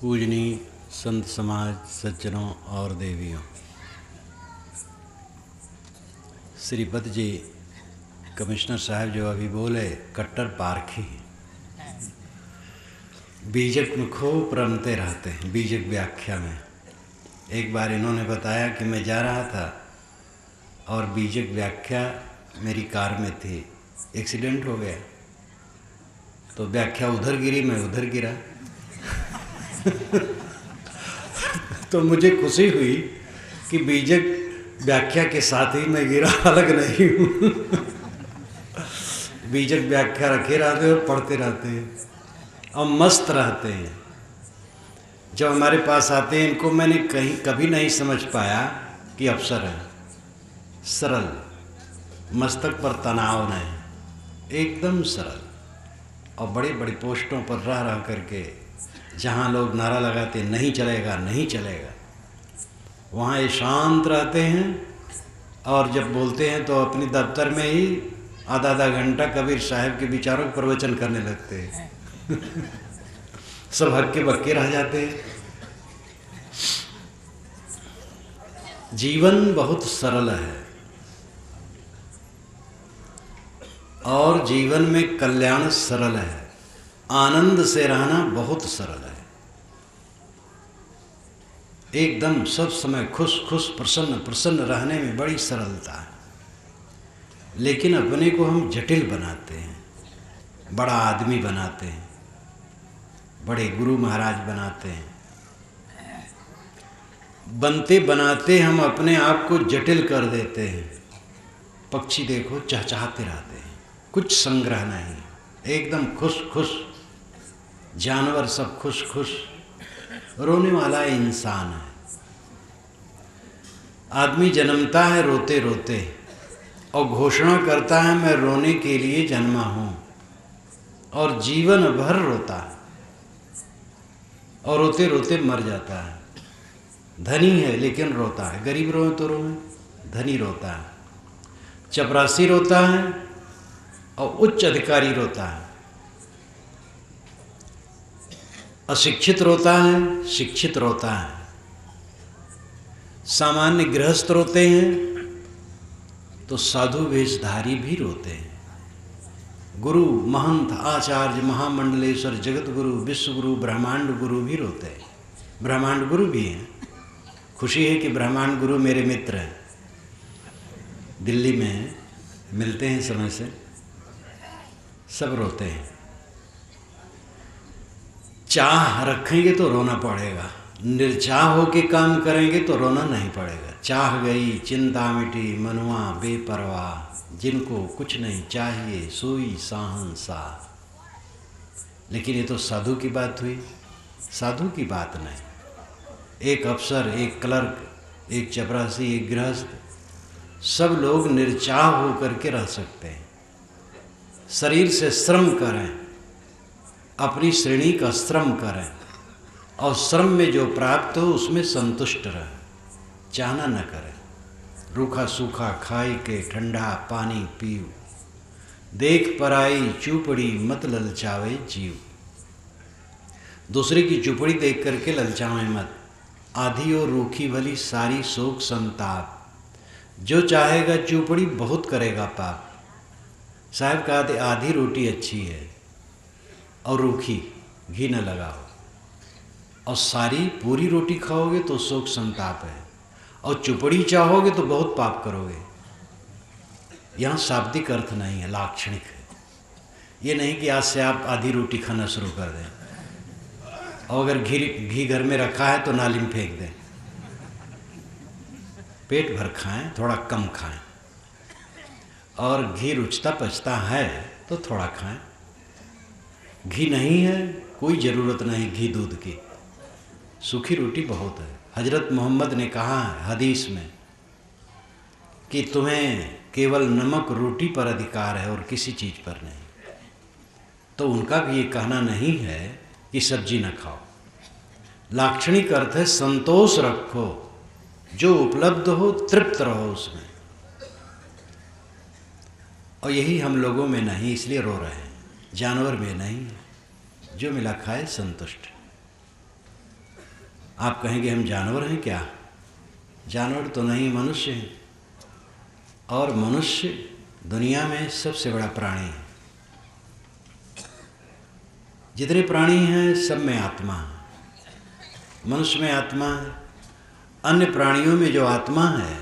पूजनीय संत समाज, सज्जनों और देवियों, श्रीपद जी कमिश्नर साहब जो अभी बोले कट्टर पारखी बीजक में खूब रमते रहते हैं। बीजक व्याख्या में एक बार इन्होंने बताया कि मैं जा रहा था और बीजक व्याख्या मेरी कार में थी, एक्सीडेंट हो गया तो व्याख्या उधर गिरी, मैं उधर गिरा। तो मुझे खुशी हुई कि बीजक व्याख्या के साथ ही मैं गिरा, अलग नहीं हूँ। बीजक व्याख्या रखे रहते हैं और पढ़ते रहते हैं और मस्त रहते हैं। जब हमारे पास आते हैं इनको मैंने कहीं कभी नहीं समझ पाया कि अफसर है। सरल, मस्तक पर तनाव नहीं, एकदम सरल। और बड़े बड़ी पोस्टों पर रह रह करके जहाँ लोग नारा लगाते नहीं चलेगा नहीं चलेगा, वहाँ ये शांत रहते हैं। और जब बोलते हैं तो अपनी दफ्तर में ही आधा आधा घंटा कबीर साहब के विचारों पर प्रवचन करने लगते हैं। सब हक्के बक्के रह जाते हैं। जीवन बहुत सरल है और जीवन में कल्याण सरल है। आनंद से रहना बहुत सरल है। एकदम सब समय खुश खुश प्रसन्न प्रसन्न रहने में बड़ी सरलता है। लेकिन अपने को हम जटिल बनाते हैं, बड़ा आदमी बनाते हैं, बड़े गुरु महाराज बनाते हैं। बनते बनाते हम अपने आप को जटिल कर देते हैं। पक्षी देखो चहचहाते रहते हैं, कुछ संग्रह नहीं, एकदम खुश खुश। जानवर सब खुश खुश, रोने वाला इंसान है। आदमी जन्मता है रोते रोते और घोषणा करता है मैं रोने के लिए जन्मा हूँ, और जीवन भर रोता है और रोते रोते मर जाता है। धनी है लेकिन रोता है, गरीब रोए तो रोए, धनी रोता है। चपरासी रोता है और उच्च अधिकारी रोता है। अशिक्षित रोता है, शिक्षित रोता है। सामान्य गृहस्थ रोते हैं तो साधु वेशधारी भी रोते हैं। गुरु, महंत, आचार्य, महामंडलेश्वर, जगत गुरु, विश्व गुरु, ब्रह्मांड गुरु भी रोते हैं। ब्रह्मांड गुरु भी हैं। खुशी है कि ब्रह्मांड गुरु मेरे मित्र हैं, दिल्ली में मिलते हैं समय से। सब रोते हैं। चाह रखेंगे तो रोना पड़ेगा, निर्चाह होके काम करेंगे तो रोना नहीं पड़ेगा। चाह गई चिंता मिटी मनुआ बेपरवाह, जिनको कुछ नहीं चाहिए सोई शहंशाह। लेकिन ये तो साधु की बात हुई, साधु की बात नहीं। एक अफसर, एक क्लर्क, एक चपरासी, एक गृहस्थ, सब लोग निर्चाह होकर के रह सकते हैं। शरीर से श्रम करें, अपनी श्रेणी का श्रम करें और श्रम में जो प्राप्त हो उसमें संतुष्ट रहें, चाहना न करें। रूखा सूखा खाई के ठंडा पानी पीऊ, देख पराई चूपड़ी मत ललचावे जीव। दूसरे की चुपड़ी देख करके ललचावें मत। आधी और रूखी भली सारी शोक संताप, जो चाहेगा चूपड़ी बहुत करेगा पाप। साहब कहते आधी रोटी अच्छी है और रूखी, घी न लगाओ, और सारी पूरी रोटी खाओगे तो शोक संताप है, और चुपड़ी चाहोगे तो बहुत पाप करोगे। यहाँ शाब्दिक अर्थ नहीं है, लाक्षणिक है। ये नहीं कि आज से आप आधी रोटी खाना शुरू कर दें और अगर घी घर में रखा है तो नाली में फेंक दें। पेट भर खाएं, थोड़ा कम खाएं, और घी रुचता पचता है तो थोड़ा खाएं। घी नहीं है, कोई ज़रूरत नहीं घी दूध की, सूखी रोटी बहुत है। हजरत मोहम्मद ने कहा है हदीस में कि तुम्हें केवल नमक रोटी पर अधिकार है और किसी चीज़ पर नहीं। तो उनका भी ये कहना नहीं है कि सब्जी न खाओ। लाक्षणिक अर्थ है संतोष रखो, जो उपलब्ध हो तृप्त रहो उसमें। और यही हम लोगों में नहीं, इसलिए रो रहे हैं। जानवर में नहीं, जो मिला खाए संतुष्ट। आप कहेंगे हम जानवर हैं क्या? जानवर तो नहीं, मनुष्य हैं। और मनुष्य दुनिया में सबसे बड़ा प्राणी है। जितने प्राणी हैं सब में आत्मा है। मनुष्य में आत्मा है। अन्य प्राणियों में जो आत्मा है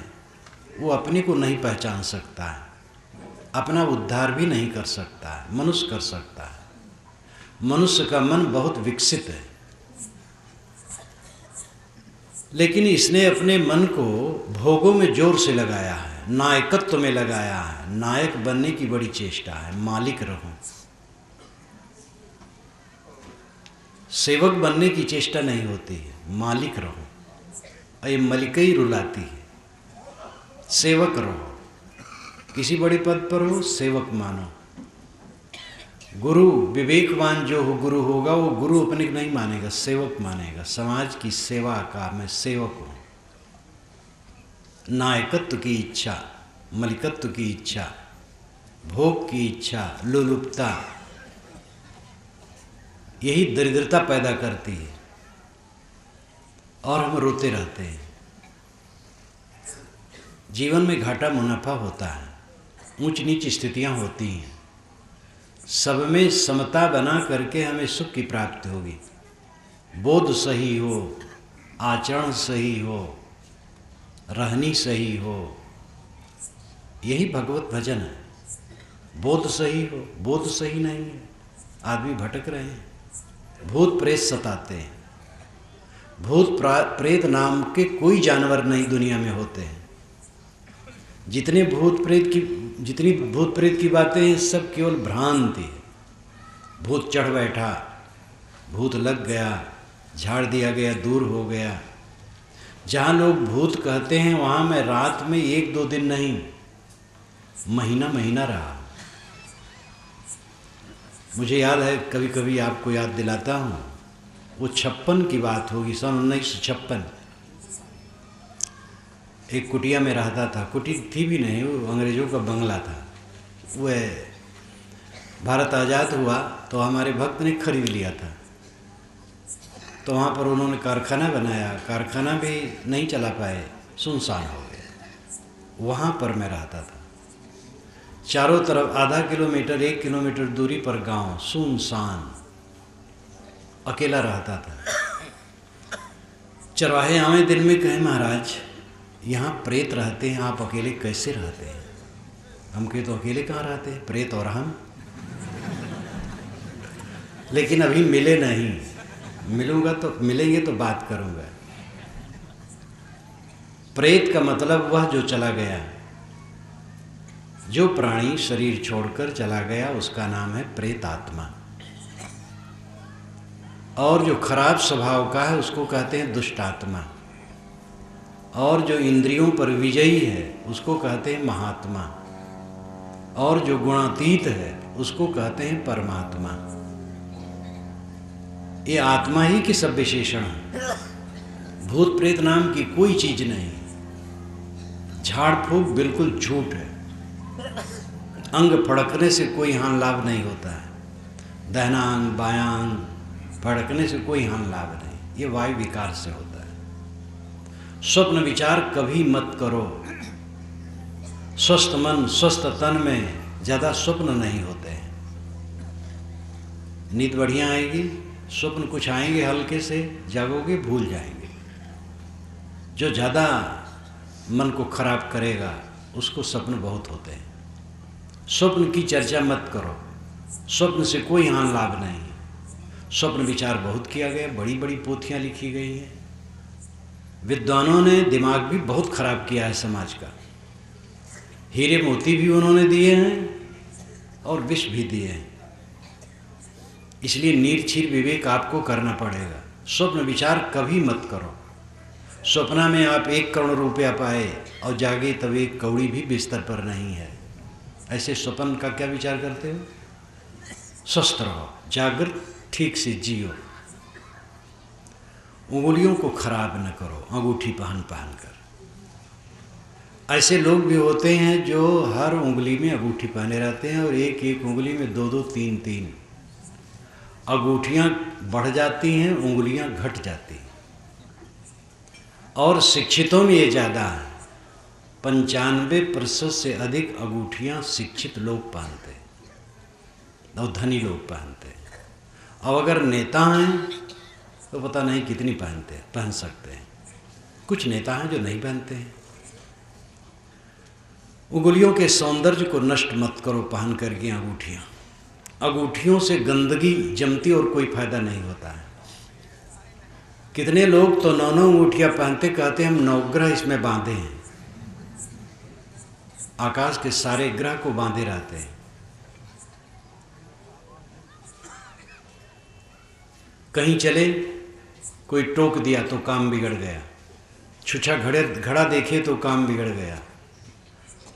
वो अपने को नहीं पहचान सकता है, अपना उद्धार भी नहीं कर सकता है। मनुष्य कर सकता है। मनुष्य का मन बहुत विकसित है, लेकिन इसने अपने मन को भोगों में जोर से लगाया है, नायकत्व में लगाया है। नायक बनने की बड़ी चेष्टा है। मालिक रहूं, सेवक बनने की चेष्टा नहीं होती है। मालिक रहो। ये मलिकई रुलाती है। सेवक रहो, किसी बड़े पद पर हो, सेवक मानो। गुरु विवेकवान जो हो गुरु होगा, वो गुरु अपने को नहीं मानेगा, सेवक मानेगा। समाज की सेवा का मैं सेवक हूँ। नायकत्व की इच्छा, मलिकत्व की इच्छा, भोग की इच्छा, लोलुपता, यही दरिद्रता पैदा करती है और हम रोते रहते हैं। जीवन में घाटा मुनाफा होता है, ऊंच नीच स्थितियां होती हैं। सब में समता बना करके हमें सुख की प्राप्ति होगी। बोध सही हो, आचरण सही हो, रहनी सही हो, यही भगवत भजन है। बोध सही हो, बोध सही नहीं है, आदमी भटक रहे हैं। भूत प्रेत सताते हैं। भूत प्रेत नाम के कोई जानवर नहीं दुनिया में होते हैं। जितनी भूत प्रेत की बातें हैं सब केवल भ्रांति है। भूत चढ़ बैठा, भूत लग गया, झाड़ दिया गया, दूर हो गया। जहाँ लोग भूत कहते हैं वहाँ मैं रात में 1-2 दिन नहीं, महीना महीना रहा। मुझे याद है, कभी कभी आपको याद दिलाता हूँ, वो 56 की बात होगी, सन 1956। एक कुटिया में रहता था। कुटी थी भी नहीं, वो अंग्रेज़ों का बंगला था। वह भारत आज़ाद हुआ तो हमारे भक्त ने खरीद लिया था। तो वहाँ पर उन्होंने कारखाना बनाया। कारखाना भी नहीं चला पाए, सुनसान हो गया। वहाँ पर मैं रहता था। चारों तरफ आधा किलोमीटर 1 किलोमीटर दूरी पर गांव, सुनसान, अकेला रहता था। चरवाहे आवे दिन में कहे महाराज यहाँ प्रेत रहते हैं, आप अकेले कैसे रहते हैं? हम कहे तो अकेले कहाँ रहते हैं, प्रेत और हम। लेकिन अभी मिले नहीं, मिलेंगे तो बात करूँगा। प्रेत का मतलब वह जो चला गया। जो प्राणी शरीर छोड़कर चला गया उसका नाम है प्रेत आत्मा। और जो खराब स्वभाव का है उसको कहते हैं दुष्ट आत्मा। और जो इंद्रियों पर विजयी है उसको कहते हैं महात्मा। और जो गुणातीत है उसको कहते हैं परमात्मा। ये आत्मा ही के सब विशेषण है। भूत प्रेत नाम की कोई चीज नहीं। झाड़ फूक बिल्कुल झूठ है। अंग फड़कने से कोई हानि लाभ नहीं होता है। दाहिना अंग बायां अंग फड़कने से कोई हानि लाभ नहीं, ये वायु विकार से होता है। स्वप्न विचार कभी मत करो। स्वस्थ मन स्वस्थ तन में ज़्यादा स्वप्न नहीं होते हैं। नींद बढ़िया आएगी, स्वप्न कुछ आएंगे हल्के से, जागोगे भूल जाएंगे। जो ज़्यादा मन को खराब करेगा उसको स्वप्न बहुत होते हैं। स्वप्न की चर्चा मत करो, स्वप्न से कोई हानि लाभ नहीं। स्वप्न विचार बहुत किया गया, बड़ी बड़ी पोथियाँ लिखी गई हैं। विद्वानों ने दिमाग भी बहुत खराब किया है समाज का। हीरे मोती भी उन्होंने दिए हैं और विष भी दिए हैं। इसलिए नीरछीर विवेक आपको करना पड़ेगा। स्वप्न विचार कभी मत करो। स्वप्ना में आप 1 करोड़ रुपया पाए और जागे तब 1 कौड़ी भी बिस्तर पर नहीं है। ऐसे स्वप्न का क्या विचार करते हो? स्वस्थ रहो, जागृत ठीक से जियो। उंगलियों को खराब न करो अंगूठी पहन कर। ऐसे लोग भी होते हैं जो हर उंगली में अंगूठी पहने रहते हैं और एक एक उंगली में 2-2 3-3 अंगूठियाँ बढ़ जाती हैं, उंगलियाँ घट जाती हैं। और शिक्षितों में ये ज़्यादा है, 95% से अधिक अंगूठियाँ शिक्षित लोग पहनते हैं और धनी लोग पहनते हैं। और अगर नेता हैं तो पता नहीं कितनी पहन सकते हैं। कुछ नेता हैं जो नहीं पहनते हैं। उंगलियों के सौंदर्य को नष्ट मत करो पहन करके अंगूठियाँ। अंगूठियों से गंदगी जमती और कोई फायदा नहीं होता है। कितने लोग तो 9 अंगूठियाँ पहनते, कहते हम नवग्रह इसमें बांधे हैं, आकाश के सारे ग्रह को बांधे रहते हैं। कहीं चले कोई टोक दिया तो काम बिगड़ गया, छुछा घड़ा देखे तो काम बिगड़ गया,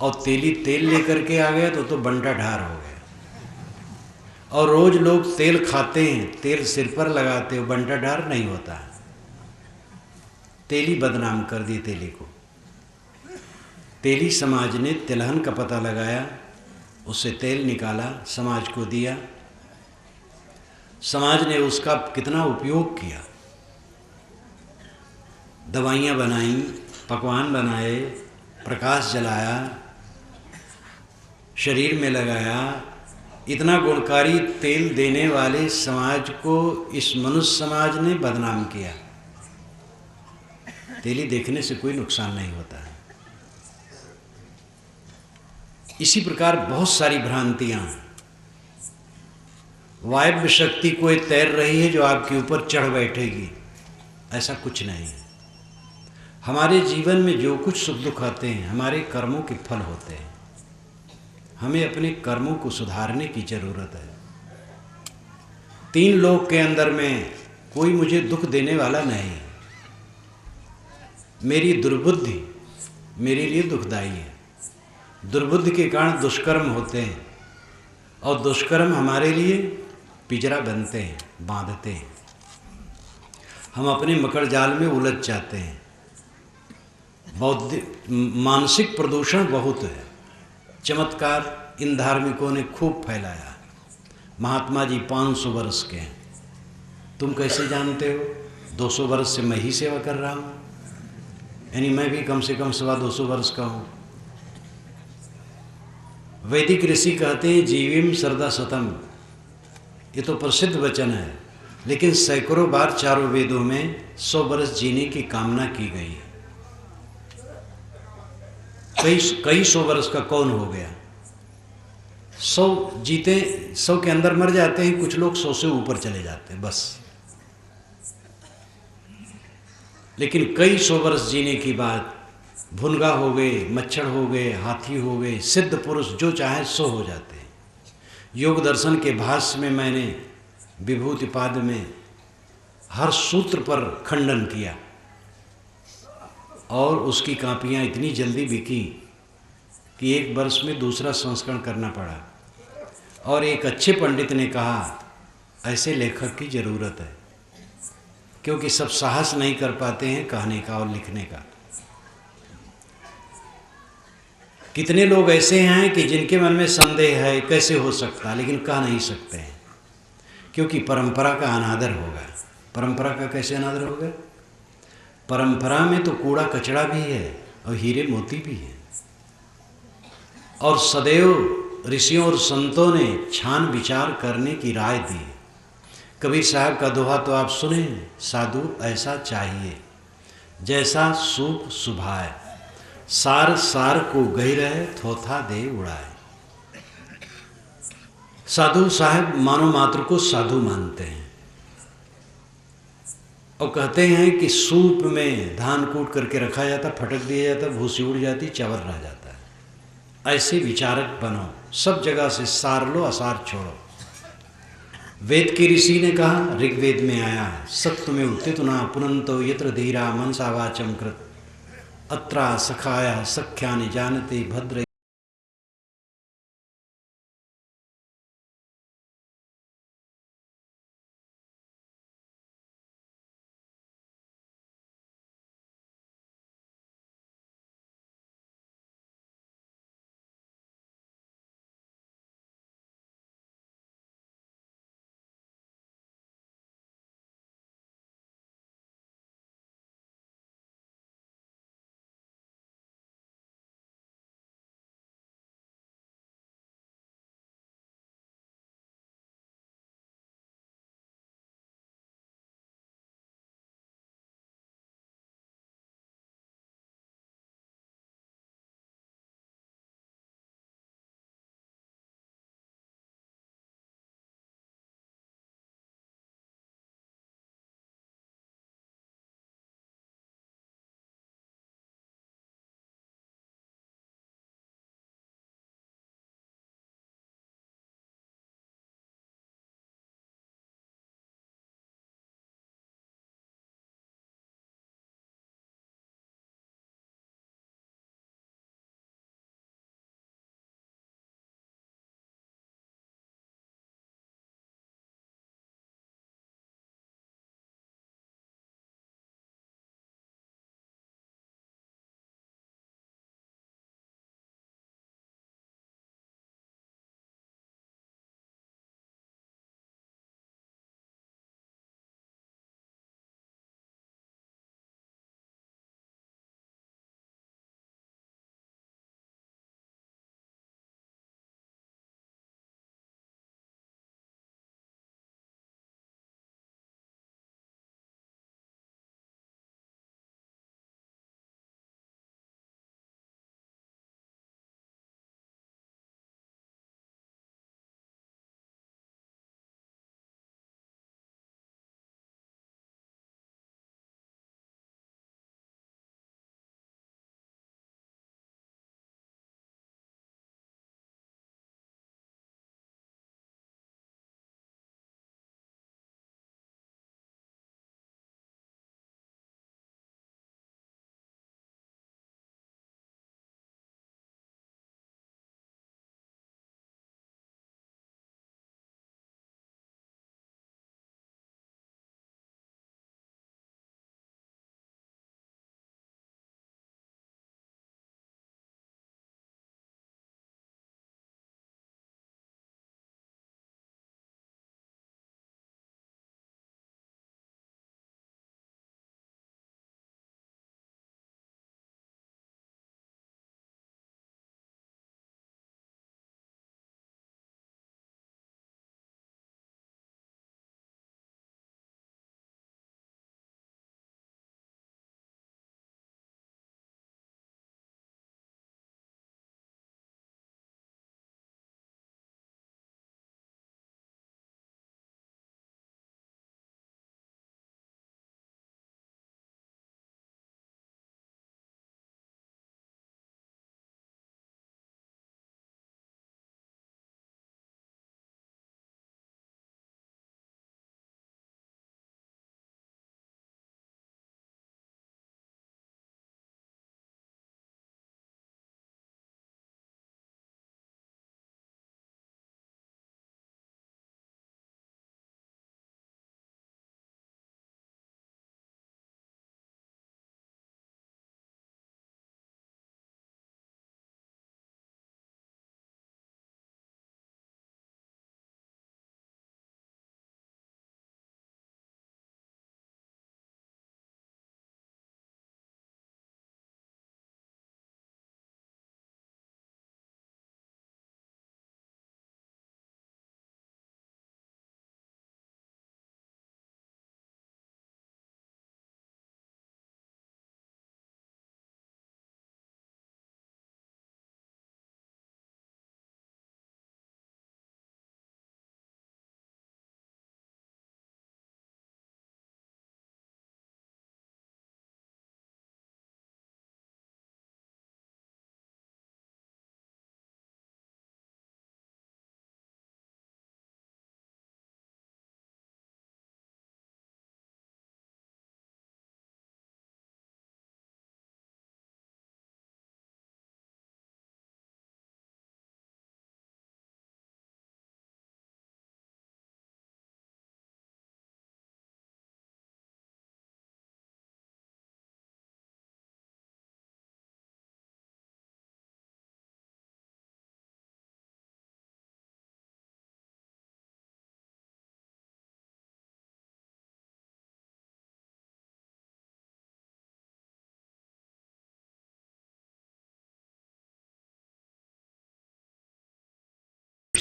और तेली तेल लेकर के आ गया तो बंटा ढार हो गया। और रोज लोग तेल खाते हैं, तेल सिर पर लगाते हो, बंटा ढार नहीं होता है। तेली बदनाम कर दी तेली को। तेली समाज ने तिलहन का पता लगाया, उससे तेल निकाला, समाज को दिया। समाज ने उसका कितना उपयोग किया, दवाइयाँ बनाई, पकवान बनाए, प्रकाश जलाया, शरीर में लगाया। इतना गुणकारी तेल देने वाले समाज को इस मनुष्य समाज ने बदनाम किया। तेली देखने से कोई नुकसान नहीं होता है। इसी प्रकार बहुत सारी भ्रांतियाँ हैं। वायव्य शक्ति कोई तैर रही है जो आपके ऊपर चढ़ बैठेगी, ऐसा कुछ नहीं है। हमारे जीवन में जो कुछ सुख दुख आते हैं हमारे कर्मों के फल होते हैं। हमें अपने कर्मों को सुधारने की जरूरत है। 3 लोक के अंदर में कोई मुझे दुख देने वाला नहीं। मेरी दुर्बुद्धि मेरे लिए दुखदाई है। दुर्बुद्धि के कारण दुष्कर्म होते हैं, और दुष्कर्म हमारे लिए पिंजरा बनते हैं, बांधते हैं। हम अपने मकड़ जाल में उलझ जाते हैं। मानसिक प्रदूषण बहुत है। चमत्कार इन धार्मिकों ने खूब फैलाया। महात्मा जी 500 वर्ष के हैं, तुम कैसे जानते हो? 200 वर्ष से मैं ही सेवा कर रहा हूँ, यानी मैं भी कम से कम 225 वर्ष का हूँ। वैदिक ऋषि कहते हैं जीविम सरदा शतम, ये तो प्रसिद्ध वचन है, लेकिन सैकड़ों बार चारों वेदों में 100 वर्ष जीने की कामना की गई है। कई 100 वर्ष का कौन हो गया? 100 जीते, 100 के अंदर मर जाते हैं, कुछ लोग 100 से ऊपर चले जाते हैं बस। लेकिन कई 100 वर्ष जीने की बात, भुनगा हो गए, मच्छर हो गए, हाथी हो गए, सिद्ध पुरुष जो चाहे 100 हो जाते हैं। योग दर्शन के भाष्य में मैंने विभूतिपाद में हर सूत्र पर खंडन किया, और उसकी कापियाँ इतनी जल्दी बिकी कि 1 वर्ष में दूसरा संस्करण करना पड़ा। और एक अच्छे पंडित ने कहा ऐसे लेखक की ज़रूरत है, क्योंकि सब साहस नहीं कर पाते हैं कहने का और लिखने का। कितने लोग ऐसे हैं कि जिनके मन में संदेह है कैसे हो सकता, लेकिन कह नहीं सकते हैं, क्योंकि परंपरा का अनादर होगा। परंपरा का कैसे अनादर होगा? परंपरा में तो कूड़ा कचरा भी है और हीरे मोती भी है। और सदैव ऋषियों और संतों ने छान विचार करने की राय दी। कबीर साहब का दोहा तो आप सुने, साधु ऐसा चाहिए जैसा सूप सुभाए, सार सार को गही रहे थोथा दे उड़ाए। साधु साहब मानव मात्र को साधु मानते हैं, और कहते हैं कि सूप में धान कूट करके रखा जाता, फटक दिया जाता, भूसी उड़ जाती, चावल रह जाता है। ऐसे विचारक बनो, सब जगह से सार लो, असार छोड़ो। वेद के ऋषि ने कहा, ऋग्वेद में आया है, सत्वमेव उत्थितो पुनन्तो यत्र धीरा मनसा वाचम कृत अत्रा सखाया सख्यानि जानते भद्र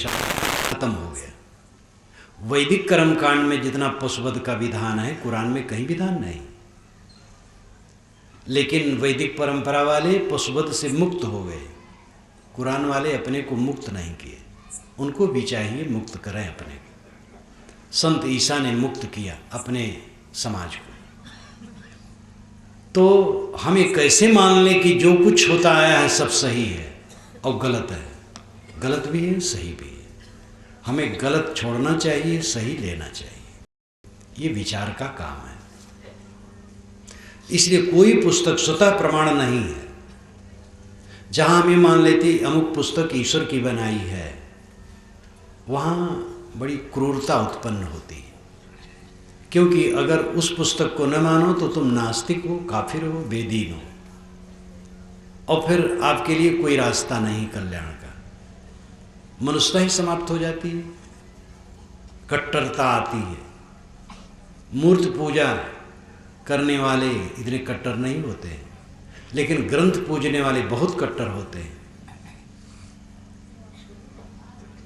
खत्म हो गया। वैदिक कर्मकांड में जितना पशुवध का विधान है कुरान में कहीं विधान नहीं। लेकिन वैदिक परंपरा वाले पशुवध से मुक्त हो गए, कुरान वाले अपने को मुक्त नहीं किए। उनको भी चाहिए मुक्त करें अपने को। संत ईसा ने मुक्त किया अपने समाज को। तो हमें कैसे मान लें कि जो कुछ होता आया है सब सही है और गलत है? गलत भी है, सही भी है। हमें गलत छोड़ना चाहिए, सही लेना चाहिए। ये विचार का काम है। इसलिए कोई पुस्तक स्वतः प्रमाण नहीं है। जहां हमें मान लेते अमुक पुस्तक ईश्वर की बनाई है, वहां बड़ी क्रूरता उत्पन्न होती है। क्योंकि अगर उस पुस्तक को न मानो तो तुम नास्तिक हो, काफिर हो, बेदीन हो, और फिर आपके लिए कोई रास्ता नहीं कल्याण का। मनुष्यता ही समाप्त हो जाती है, कट्टरता आती है। मूर्ति पूजा करने वाले इतने कट्टर नहीं होते हैं, लेकिन ग्रंथ पूजने वाले बहुत कट्टर होते हैं।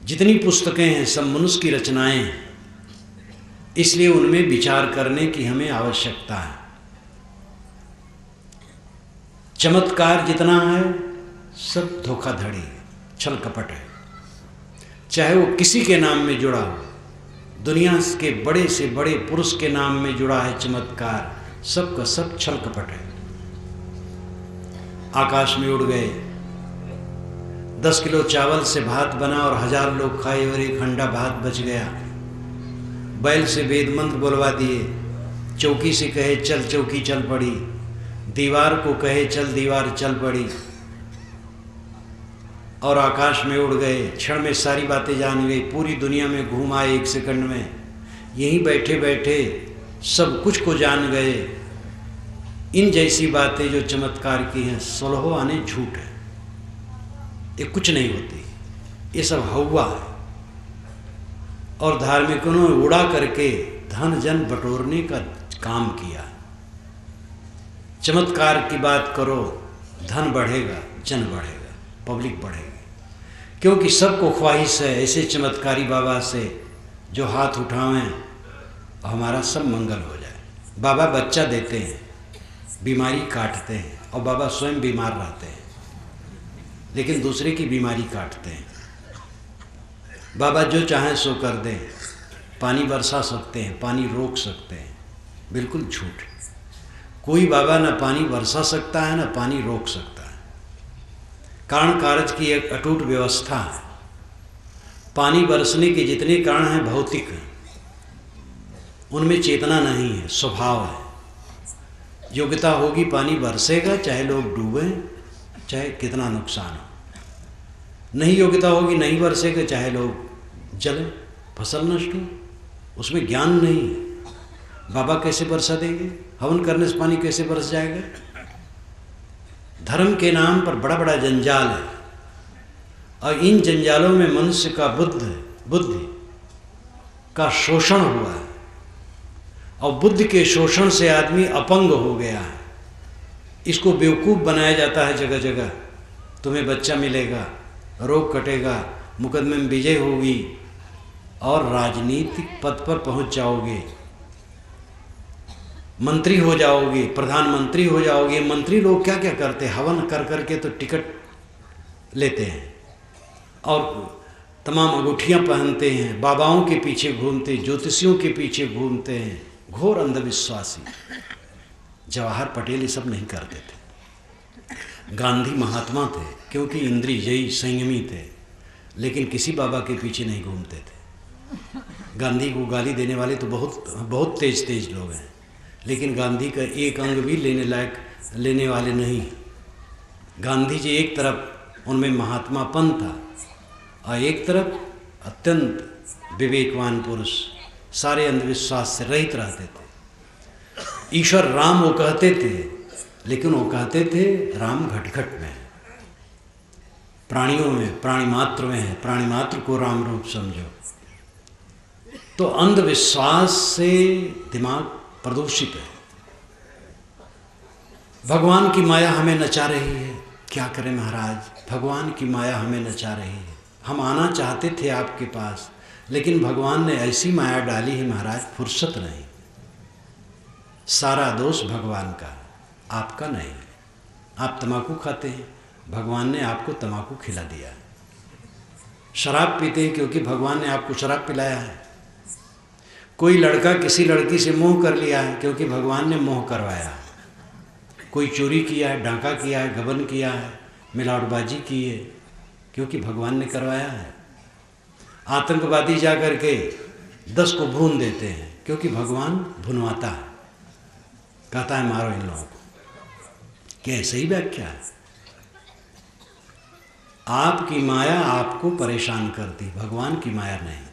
जितनी पुस्तकें हैं सब मनुष्य की रचनाएं हैं, इसलिए उनमें विचार करने की हमें आवश्यकता है। चमत्कार जितना है सब धोखाधड़ी है, छल कपट है। चाहे वो किसी के नाम में जुड़ा हो, दुनिया के बड़े से बड़े पुरुष के नाम में जुड़ा है चमत्कार, सबका सब छल कपट है। आकाश में उड़ गए, 10 किलो चावल से भात बना और 1000 लोग खाए और 1 हंडा भात बच गया। बैल से वेद मंत्र बोलवा दिए, चौकी से कहे चल, चौकी चल पड़ी। दीवार को कहे चल, दीवार चल पड़ी। और आकाश में उड़ गए, क्षण में सारी बातें जान गई, पूरी दुनिया में घूम आए 1 सेकंड में। यहीं बैठे बैठे सब कुछ को जान गए। इन जैसी बातें जो चमत्कार की हैं 16 आने झूठ है। ये कुछ नहीं होती, ये सब हवा है। और धार्मिकों ने उड़ा करके धन जन बटोरने का काम किया। चमत्कार की बात करो, धन बढ़ेगा, जन बढ़ेगा, पब्लिक बढ़ेगी। क्योंकि सबको ख्वाहिश है ऐसे चमत्कारी बाबा से जो हाथ उठावें हमारा सब मंगल हो जाए। बाबा बच्चा देते हैं, बीमारी काटते हैं, और बाबा स्वयं बीमार रहते हैं लेकिन दूसरे की बीमारी काटते हैं। बाबा जो चाहें सो कर दें, पानी बरसा सकते हैं, पानी रोक सकते हैं, बिल्कुल झूठ। कोई बाबा न पानी बरसा सकता है न पानी रोक सकता है। कारण कारज की एक अटूट व्यवस्था है। पानी बरसने के जितने कारण हैं भौतिक हैं, उनमें चेतना नहीं है, स्वभाव है। योग्यता होगी पानी बरसेगा, चाहे लोग डूबें, चाहे कितना नुकसान हो। नहीं योग्यता होगी, नहीं बरसेगा, चाहे लोग जलें, फसल नष्ट हो। उसमें ज्ञान नहीं है। बाबा कैसे बरसा देंगे? हवन करने से पानी कैसे बरस जाएगा? धर्म के नाम पर बड़ा बड़ा जंजाल है, और इन जंजालों में मनुष्य का बुद्धि का शोषण हुआ है, और बुद्धि के शोषण से आदमी अपंग हो गया है। इसको बेवकूफ़ बनाया जाता है जगह जगह। तुम्हें बच्चा मिलेगा, रोग कटेगा, मुकदमे में विजय होगी और राजनीतिक पद पर पहुंच जाओगे, मंत्री हो जाओगे, प्रधानमंत्री हो जाओगे। मंत्री लोग क्या क्या करते हैं? हवन कर करके तो टिकट लेते हैं और तमाम अंगूठियां पहनते हैं, बाबाओं के पीछे घूमते, ज्योतिषियों के पीछे घूमते हैं। घोर अंधविश्वासी। जवाहर पटेल ये सब नहीं करते थे। गांधी महात्मा थे क्योंकि इंद्रियजयी संयमी थे, लेकिन किसी बाबा के पीछे नहीं घूमते थे। गांधी को गाली देने वाले तो बहुत तेज लोग हैं, लेकिन गांधी का एक अंग भी लेने वाले नहीं। गांधी जी एक तरफ उनमें महात्मापन था और एक तरफ अत्यंत विवेकवान पुरुष, सारे अंधविश्वास से रहित रहते थे। ईश्वर राम वो कहते थे, लेकिन वो कहते थे राम घट घट में, प्राणियों में, प्राणी मात्र में है, प्राणी मात्र को राम रूप समझो। तो अंधविश्वास से दिमाग प्रदूषित है। भगवान की माया हमें नचा रही है। क्या करें महाराज, भगवान की माया हमें नचा रही है। हम आना चाहते थे आपके पास, लेकिन भगवान ने ऐसी माया डाली है महाराज, फुर्सत नहीं। सारा दोष भगवान का, आपका नहीं। आप तम्बाकू खाते हैं, भगवान ने आपको तम्बाकू खिला दिया। शराब पीते हैं क्योंकि भगवान ने आपको शराब पिलाया है। कोई लड़का किसी लड़की से मोह कर लिया है क्योंकि भगवान ने मोह करवाया। कोई चोरी किया है, डांका किया है, गबन किया है, मिलावटबाजी की है क्योंकि भगवान ने करवाया है। आतंकवादी जा कर के 10 को भून देते हैं क्योंकि भगवान भुनवाता है, कहता है मारो इन लोगों को। क्या सही व्याख्या है? आपकी माया आपको परेशान करती, भगवान की माया नहीं।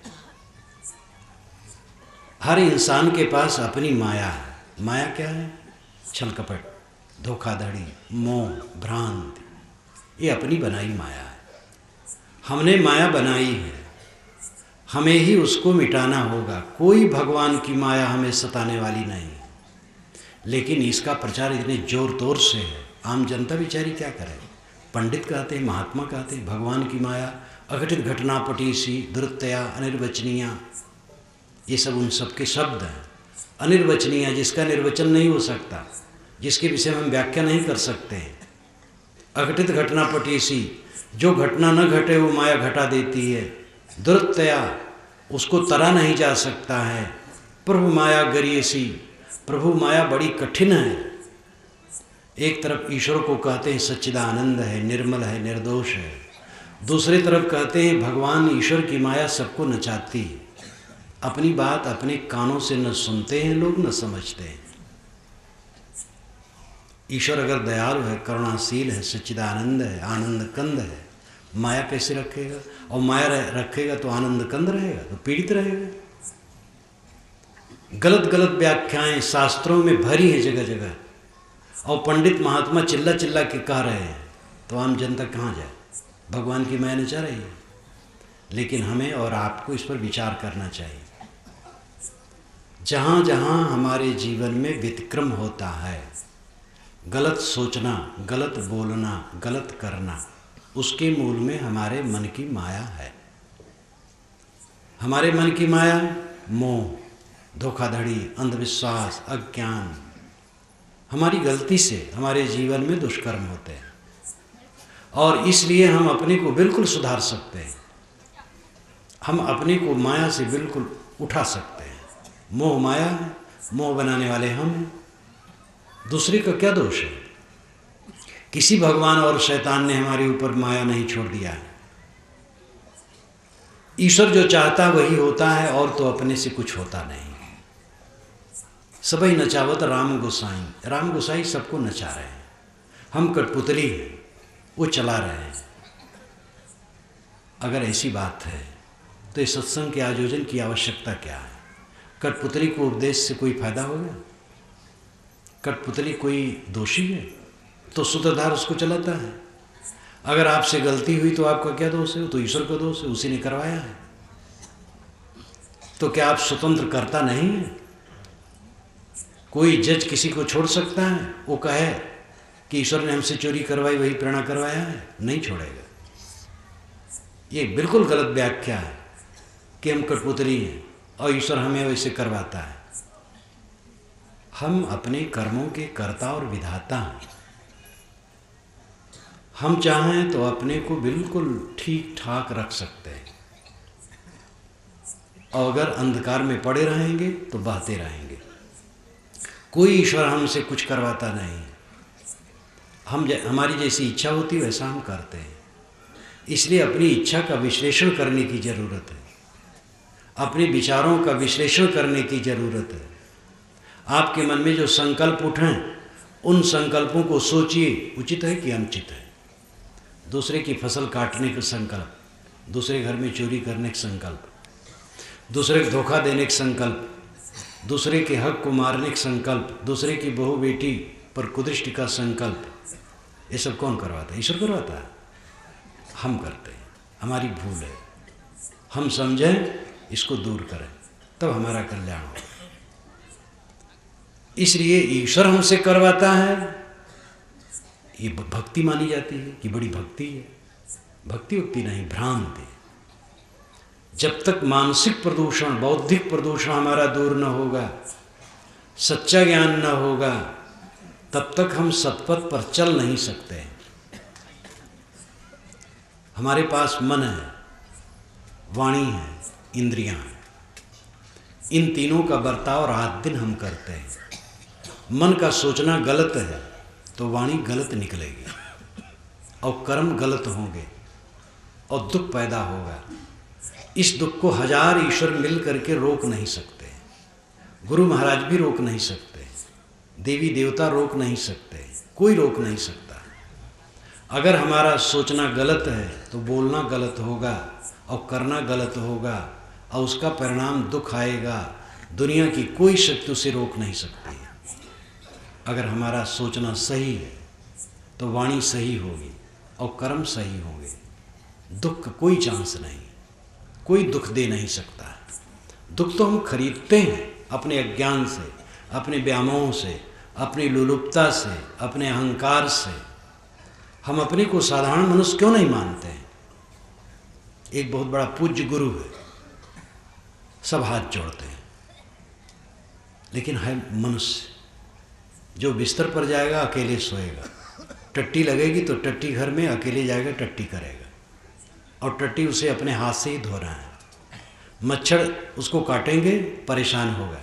हर इंसान के पास अपनी माया है। माया क्या है? छल कपट, धोखाधड़ी, मोह, भ्रांति, ये अपनी बनाई माया है। हमने माया बनाई है, हमें ही उसको मिटाना होगा। कोई भगवान की माया हमें सताने वाली नहीं, लेकिन इसका प्रचार इतने जोर तोर से है, आम जनता बेचारी क्या करे। पंडित कहते हैं, महात्मा कहते हैं भगवान की माया, अघटित घटना पटीसी, दुरतया, अनिर्वचनीया, ये सब उन सब के शब्द हैं। अनिर्वचनीय, जिसका निर्वचन नहीं हो सकता, जिसके विषय में हम व्याख्या नहीं कर सकते। अघटित घटना पटीसी, जो घटना न घटे वो माया घटा देती है। दुरतया, उसको तरा नहीं जा सकता है। प्रभु माया गरियसी, प्रभु माया बड़ी कठिन है। एक तरफ ईश्वर को कहते हैं सच्चिदानंद है, निर्मल है, निर्दोष है। दूसरी तरफ कहते हैं भगवान ईश्वर की माया सबको नचाती है। अपनी बात अपने कानों से न सुनते हैं लोग, न समझते हैं। ईश्वर अगर दयालु है, करुणाशील है, सच्चिदानंद है, आनंद कंद है, माया कैसे रखेगा? और माया रखेगा तो आनंद कंद रहेगा, तो पीड़ित रहेगा। गलत गलत व्याख्याएं शास्त्रों में भरी है जगह जगह, और पंडित महात्मा चिल्ला चिल्ला के कह रहे हैं, तो आम जनता कहाँ जाए? भगवान की माया नचा रही है। लेकिन हमें और आपको इस पर विचार करना चाहिए। जहाँ जहाँ हमारे जीवन में व्यतिक्रम होता है, गलत सोचना, गलत बोलना, गलत करना, उसके मूल में हमारे मन की माया है। हमारे मन की माया मोह, धोखाधड़ी, अंधविश्वास, अज्ञान, हमारी गलती से हमारे जीवन में दुष्कर्म होते हैं, और इसलिए हम अपने को बिल्कुल सुधार सकते हैं। हम अपने को माया से बिल्कुल उठा सकते हैं। मोह माया है, मोह बनाने वाले हम हैं। दूसरे का क्या दोष है? किसी भगवान और शैतान ने हमारे ऊपर माया नहीं छोड़ दिया है। ईश्वर जो चाहता वही होता है, और तो अपने से कुछ होता नहीं। सबई नचावत राम गोसाई, राम गोसाई सबको नचा रहे हैं। हम कठपुतली हैं, वो चला रहे हैं। अगर ऐसी बात है तो इस सत्संग के आयोजन की आवश्यकता क्या है? कठपुतली को उपदेश से कोई फायदा होगा? कठपुतली कोई दोषी है? तो सूत्रधार उसको चलाता है। अगर आपसे गलती हुई तो आपका क्या दोष है? तो ईश्वर का दोष है, उसी ने करवाया है। तो क्या आप स्वतंत्र करता नहीं है? कोई जज किसी को छोड़ सकता है? वो कहे कि ईश्वर ने हमसे चोरी करवाई, वही प्रेरणा करवाया है? नहीं छोड़ेगा। ये बिल्कुल गलत व्याख्या है कि हम कठपुतली हैं और ईश्वर हमें वैसे करवाता है। हम अपने कर्मों के कर्ता और विधाता हैं। हम चाहें तो अपने को बिल्कुल ठीक ठाक रख सकते हैं, और अगर अंधकार में पड़े रहेंगे तो बहते रहेंगे। कोई ईश्वर हमसे कुछ करवाता नहीं। हमारी जैसी इच्छा होती वैसा हम करते हैं। इसलिए अपनी इच्छा का विश्लेषण करने की ज़रूरत है, अपने विचारों का विश्लेषण करने की ज़रूरत है। आपके मन में जो संकल्प उठें, उन संकल्पों को सोचिए, उचित है कि अनुचित है। दूसरे की फसल काटने का संकल्प, दूसरे घर में चोरी करने का संकल्प, दूसरे को धोखा देने का संकल्प, दूसरे के हक को मारने का संकल्प, दूसरे की बहू बेटी पर कुदृष्टि का संकल्प, ये सब कौन करवाता है? ईश्वर करवाता है। हम करते हैं, हमारी भूल है। हम समझें, इसको दूर करें, तब हमारा कल्याण हो। इसलिए ईश्वर हमसे करवाता है, ये भक्ति मानी जाती है कि बड़ी भक्ति है। भक्ति उक्ति नहीं, भ्रांति। जब तक मानसिक प्रदूषण, बौद्धिक प्रदूषण हमारा दूर न होगा, सच्चा ज्ञान न होगा, तब तक हम सतपथ पर चल नहीं सकते। हमारे पास मन है, वाणी है, इंद्रियां हैं। इन तीनों का बर्ताव रात दिन हम करते हैं। मन का सोचना गलत है तो वाणी गलत निकलेगी और कर्म गलत होंगे और दुख पैदा होगा। इस दुख को हजार ईश्वर मिल करके रोक नहीं सकते, गुरु महाराज भी रोक नहीं सकते, देवी देवता रोक नहीं सकते, कोई रोक नहीं सकता। अगर हमारा सोचना गलत है तो बोलना गलत होगा और करना गलत होगा और उसका परिणाम दुख आएगा। दुनिया की कोई शक्ति उसे रोक नहीं सकती। अगर हमारा सोचना सही है तो वाणी सही होगी और कर्म सही होंगे। दुख का कोई चांस नहीं, कोई दुख दे नहीं सकता। दुख तो हम खरीदते हैं अपने अज्ञान से, अपने व्यामोह से, अपनी लुलुपता से, अपने अहंकार से। हम अपने को साधारण मनुष्य क्यों नहीं मानते हैं? एक बहुत बड़ा पूज्य गुरु है, सब हाथ जोड़ते हैं, लेकिन है मनुष्य। जो बिस्तर पर जाएगा अकेले सोएगा, टट्टी लगेगी तो टट्टी घर में अकेले जाएगा, टट्टी करेगा और टट्टी उसे अपने हाथ से ही धो रहा है। मच्छर उसको काटेंगे, परेशान होगा।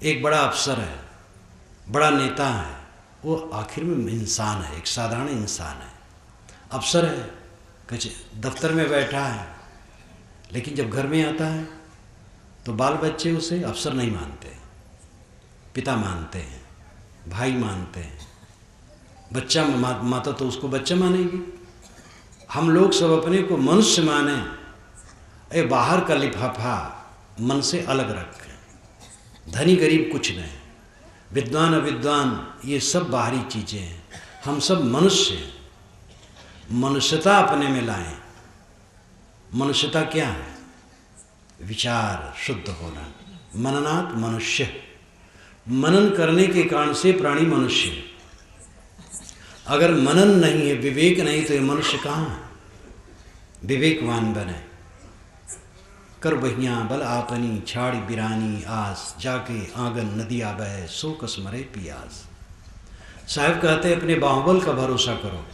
एक बड़ा अफसर है, बड़ा नेता है, वो आखिर में इंसान है, एक साधारण इंसान है। अफसर है, दफ्तर में बैठा है, लेकिन जब घर में आता है तो बाल बच्चे उसे अफसर नहीं मानते, पिता मानते हैं, भाई मानते हैं। बच्चा माता तो उसको बच्चा मानेगी। हम लोग सब अपने को मनुष्य माने, बाहर का लिफाफा मन से अलग रखें। धनी गरीब कुछ नहीं, विद्वान अविद्वान ये सब बाहरी चीज़ें हैं। हम सब मनुष्य हैं। मनुष्यता अपने में लाएं। मनुष्यता क्या है? विचार शुद्ध होना। मननात् मनुष्य, मनन करने के कारण से प्राणी मनुष्य है। अगर मनन नहीं है, विवेक नहीं, तो ये मनुष्य कहाँ है? विवेकवान बने। कर बहियाँ बल आपनी, छाड़ी बिरानी आस, जाके आंगन नदिया बहे, सो कस मरे पियास। साहब कहते अपने बाहुबल का भरोसा करो,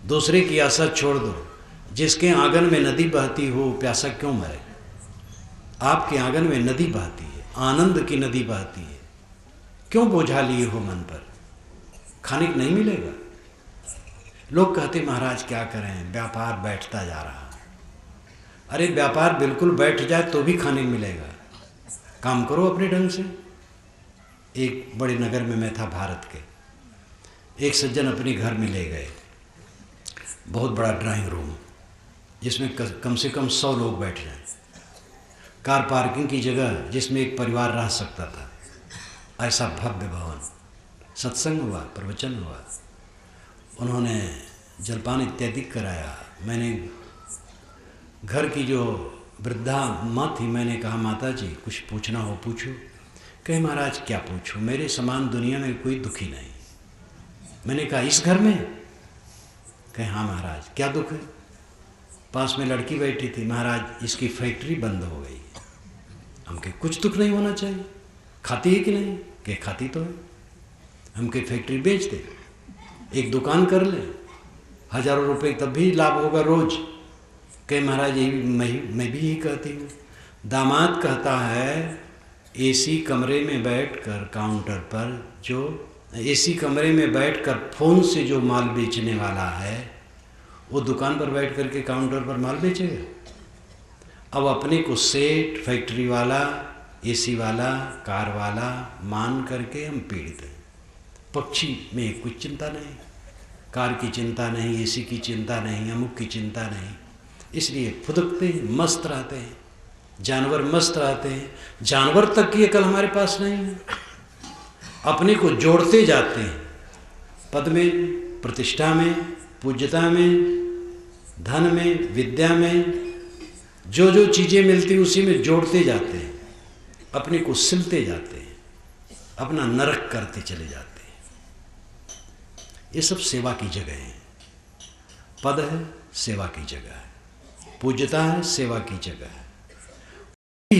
दूसरे की आशा छोड़ दो। जिसके आंगन में नदी बहती हो, प्यासा क्यों मरे? आपके आंगन में नदी बहती है, आनंद की नदी बहती है, क्यों बोझा लिए हो मन पर? खाने को नहीं मिलेगा। लोग कहते महाराज क्या करें, व्यापार बैठता जा रहा। अरे व्यापार बिल्कुल बैठ जाए तो भी खाने को मिलेगा। काम करो अपने ढंग से। एक बड़े नगर में मैं था भारत के, एक सज्जन अपने घर में ले गए, बहुत बड़ा ड्राइंग रूम जिसमें कम से कम 100 लोग बैठ जाएं, कार पार्किंग की जगह जिसमें एक परिवार रह सकता था, ऐसा भव्य भवन। सत्संग हुआ, प्रवचन हुआ, उन्होंने जलपान इत्यादि कराया। मैंने घर की जो वृद्धा माँ थी, मैंने कहा माता जी कुछ पूछना हो पूछो। कहे महाराज क्या पूछो, मेरे समान दुनिया में कोई दुखी नहीं। मैंने कहा इस घर में? कहे हाँ महाराज। क्या दुख है? पास में लड़की बैठी थी, महाराज इसकी फैक्ट्री बंद हो गई। हम कहे कुछ दुख नहीं होना चाहिए, खाती है कि नहीं? कहे खाती तो है। हम कहे फैक्ट्री बेच दे, एक दुकान कर ले, हजारों रुपए तब भी लाभ होगा रोज। कहे महाराज यही मैं भी यही कहती हूँ। दामाद कहता है एसी कमरे में बैठकर काउंटर पर, जो एसी कमरे में बैठकर फ़ोन से जो माल बेचने वाला है, वो दुकान पर बैठ कर के काउंटर पर माल बेचेगा। अब अपने को सेठ, फैक्ट्री वाला, एसी वाला, कार वाला मान करके हम पीड़ित हैं। पक्षी में कुछ चिंता नहीं, कार की चिंता नहीं, एसी की चिंता नहीं, अमुक की चिंता नहीं, इसलिए फुदकते हैं, मस्त रहते हैं। जानवर मस्त रहते हैं, जानवर तक की अकल हमारे पास नहीं है। अपने को जोड़ते जाते हैं, पद में, प्रतिष्ठा में, पूज्यता में, धन में, विद्या में, जो जो चीज़ें मिलती उसी में जोड़ते जाते हैं, अपने को सिलते जाते हैं, अपना नरक करते चले जाते हैं। ये सब सेवा की जगह है। पद है, सेवा की जगह है। पूजता है सेवा की जगह है।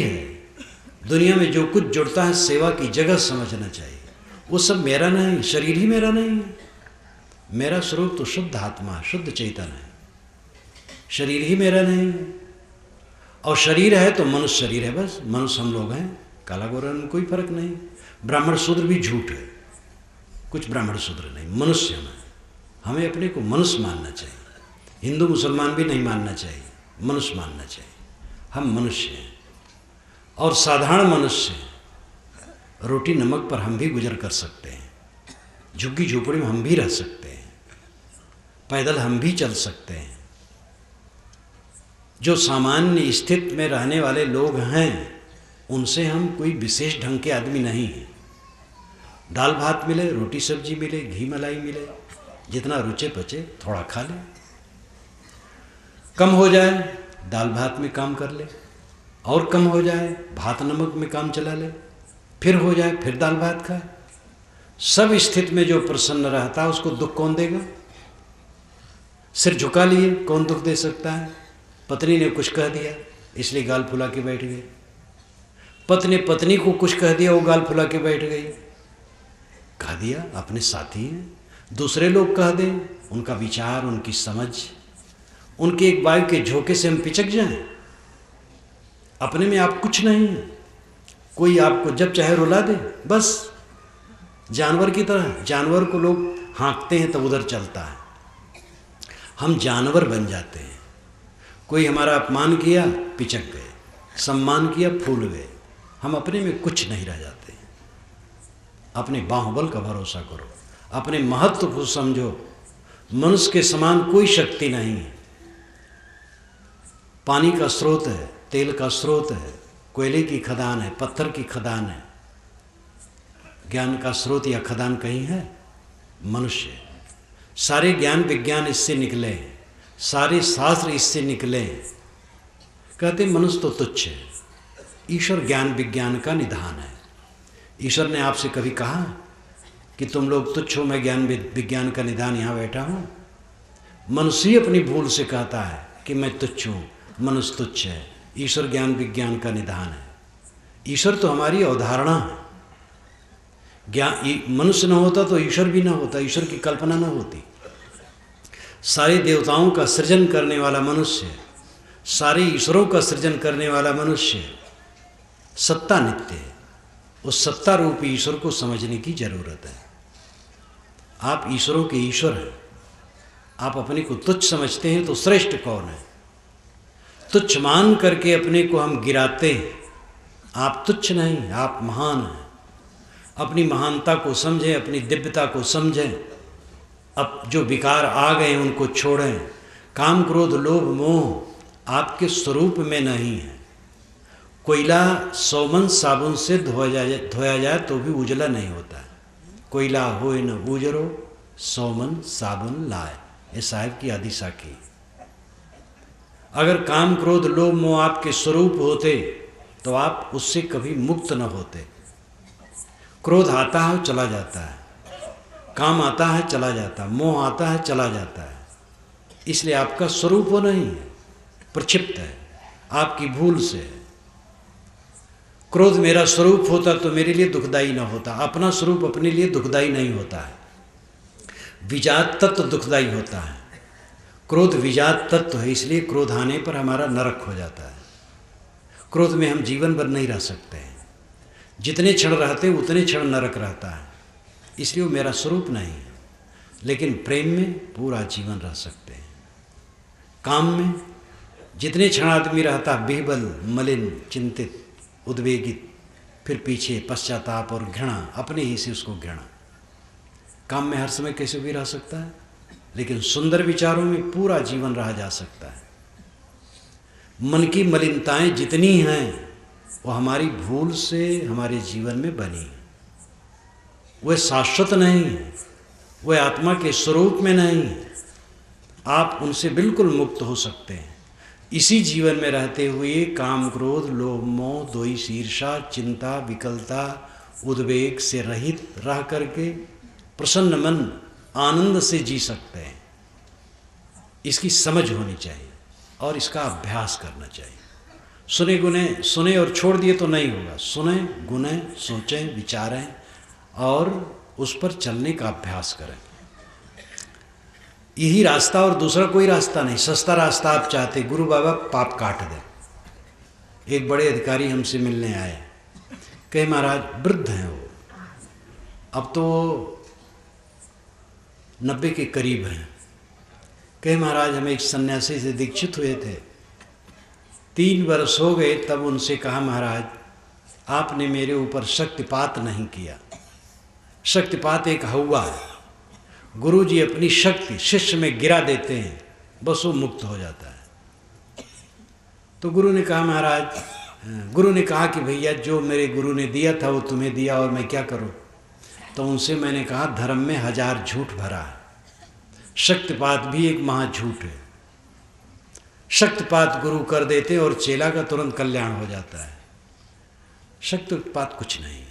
दुनिया में जो कुछ जुड़ता है सेवा की जगह समझना चाहिए। वो सब मेरा नहीं, शरीर ही मेरा नहीं है। मेरा स्वरूप तो शुद्ध आत्मा, शुद्ध चैतन्य है। शरीर ही मेरा नहीं है। और शरीर है तो मनुष्य शरीर है, बस मनुष्य हम लोग हैं। काला गोरा में कोई फर्क नहीं। ब्राह्मण शूद्र भी झूठ है, कुछ ब्राह्मण शूद्र नहीं, मनुष्य में। हमें अपने को मनुष्य मानना चाहिए। हिंदू मुसलमान भी नहीं मानना चाहिए, मनुष्य मानना चाहिए। हम मनुष्य हैं और साधारण मनुष्य हैं। रोटी नमक पर हम भी गुजर कर सकते हैं, झुग्गी झोपड़ी में हम भी रह सकते हैं, पैदल हम भी चल सकते हैं। जो सामान्य स्थिति में रहने वाले लोग हैं उनसे हम कोई विशेष ढंग के आदमी नहीं हैं। दाल भात मिले, रोटी सब्जी मिले, घी मलाई मिले, जितना रुचे पचे थोड़ा खा ले। कम हो जाए दाल भात में काम कर ले, और कम हो जाए भात नमक में काम चला ले, फिर हो जाए फिर दाल भात खाए। सब स्थिति में जो प्रसन्न रहता है उसको दुख कौन देगा? सिर झुका लिए कौन दुख दे सकता है? पत्नी ने कुछ कह दिया इसलिए गाल फुला के बैठ गए, पत्नी पत्नी को कुछ कह दिया वो गाल फुला के बैठ गई। कह दिया, अपने साथी हैं। दूसरे लोग कह दें, उनका विचार, उनकी समझ, उनके एक वायु के झोंके से हम पिचक जाएं। अपने में आप कुछ नहीं हैं। कोई आपको जब चाहे रुला दे, बस जानवर की तरह। जानवर को लोग हाँकते हैं तब उधर चलता है, हम जानवर बन जाते हैं। कोई हमारा अपमान किया पिचक गए, सम्मान किया फूल गए। हम अपने में कुछ नहीं रह जाते। अपने बाहुबल का भरोसा करो, अपने महत्व को समझो। मनुष्य के समान कोई शक्ति नहीं है। पानी का स्रोत है, तेल का स्रोत है, कोयले की खदान है, पत्थर की खदान है। ज्ञान का स्रोत या खदान कहीं है? मनुष्य। सारे ज्ञान विज्ञान इससे निकले, सारे शास्त्र इससे निकले। कहते मनुष्य तो तुच्छ है, ईश्वर ज्ञान विज्ञान का निधान है। ईश्वर ने आपसे कभी कहा कि तुम लोग तुच्छ हो, मैं ज्ञान विज्ञान का निधान यहाँ बैठा हूँ? मनुष्य ही अपनी भूल से कहता है कि मैं तुच्छ हूँ, मनुष्य तुच्छ है, ईश्वर ज्ञान विज्ञान का निधान है। ईश्वर तो हमारी अवधारणा है। ज्ञान मनुष्य न होता तो ईश्वर भी न होता, ईश्वर की कल्पना न होती। सारे देवताओं का सृजन करने वाला मनुष्य, सारे ईश्वरों का सृजन करने वाला मनुष्य, सत्ता नित्य है। उस सत्ता रूपी ईश्वर को समझने की जरूरत है। आप ईश्वरों के ईश्वर हैं। आप अपने को तुच्छ समझते हैं तो श्रेष्ठ कौन है? तुच्छ मान करके अपने को हम गिराते हैं। आप तुच्छ नहीं, आप महान हैं। अपनी महानता को समझें, अपनी दिव्यता को समझें। अब जो विकार आ गए उनको छोड़ें। काम क्रोध लोभ मोह आपके स्वरूप में नहीं है। कोयला 100 मन साबुन से धोया जाए तो भी उजला नहीं होता। कोयला होए न उजरो 100 मन साबुन लाए, ये साहिब की आदि साखी। अगर काम क्रोध लोभ मोह आपके स्वरूप होते तो आप उससे कभी मुक्त न होते। क्रोध आता है चला जाता है, काम आता है चला जाता है, मोह आता है चला जाता है। इसलिए आपका स्वरूप वो नहीं है, प्रक्षिप्त है, आपकी भूल से। क्रोध मेरा स्वरूप होता तो मेरे लिए दुखदाई न होता। अपना स्वरूप अपने लिए दुखदाई नहीं होता है। विजात तत्व दुखदाई होता है, क्रोध विजात तत्व है। इसलिए क्रोध आने पर हमारा नरक हो जाता है। क्रोध में हम जीवन भर नहीं रह सकते हैं। जितने क्षण रहते उतने क्षण नरक रहता है। इसलिए वो मेरा स्वरूप नहीं है। लेकिन प्रेम में पूरा जीवन रह सकते हैं। काम में जितने क्षण आदमी रहता है बेहबल, मलिन, चिंतित, उद्वेगित, फिर पीछे पश्चाताप और घृणा, अपने ही से उसको घृणा। काम में हर समय कैसे भी रह सकता है, लेकिन सुंदर विचारों में पूरा जीवन रहा जा सकता है। मन की मलिनताएं जितनी हैं वो हमारी भूल से हमारे जीवन में बनी। वह शाश्वत नहीं है, वह आत्मा के स्वरूप में नहीं है। आप उनसे बिल्कुल मुक्त हो सकते हैं। इसी जीवन में रहते हुए काम क्रोध लोभ मोह द्वेष ईर्षा चिंता विकलता उद्वेग से रहित रह करके प्रसन्न मन आनंद से जी सकते हैं। इसकी समझ होनी चाहिए। और इसका अभ्यास करना चाहिए। सुने गुने सुने और छोड़ दिए तो नहीं होगा। सुने गुने सोचें विचारें और उस पर चलने का अभ्यास करें। यही रास्ता और दूसरा कोई रास्ता नहीं। सस्ता रास्ता आप चाहते, गुरु बाबा पाप काट दें। एक बड़े अधिकारी हमसे मिलने आए, कहे महाराज वृद्ध हैं वो, अब तो 90 के करीब हैं। कहे महाराज हम एक सन्यासी से दीक्षित हुए थे, 3 वर्ष हो गए। तब उनसे कहा महाराज आपने मेरे ऊपर शक्तिपात नहीं किया। शक्तिपात एक हवा है, गुरु जी अपनी शक्ति शिष्य में गिरा देते हैं, बस वो मुक्त हो जाता है। तो गुरु ने कहा महाराज, गुरु ने कहा कि भैया जो मेरे गुरु ने दिया था वो तुम्हें दिया और मैं क्या करूं। तो उनसे मैंने कहा धर्म में 1000 झूठ भरा है, शक्तिपात भी एक महाझूठ है। शक्तिपात गुरु कर देते और चेला का तुरंत कल्याण हो जाता है। शक्तिपात कुछ नहीं है।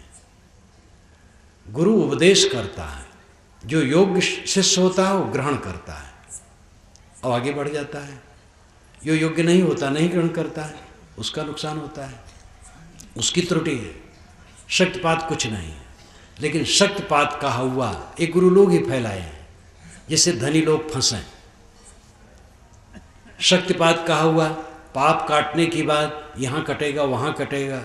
गुरु उपदेश करता है, जो योग्य शिष्य होता है वो ग्रहण करता है और आगे बढ़ जाता है। जो योग्य नहीं होता, नहीं ग्रहण करता है, उसका नुकसान होता है, उसकी त्रुटि है। शक्तिपात कुछ नहीं है। लेकिन शक्तिपात का हवा एक गुरु लोग ही फैलाए हैं, जिससे धनी लोग फंसे। शक्तिपात का हुआ पाप काटने की बात, यहाँ कटेगा वहाँ कटेगा,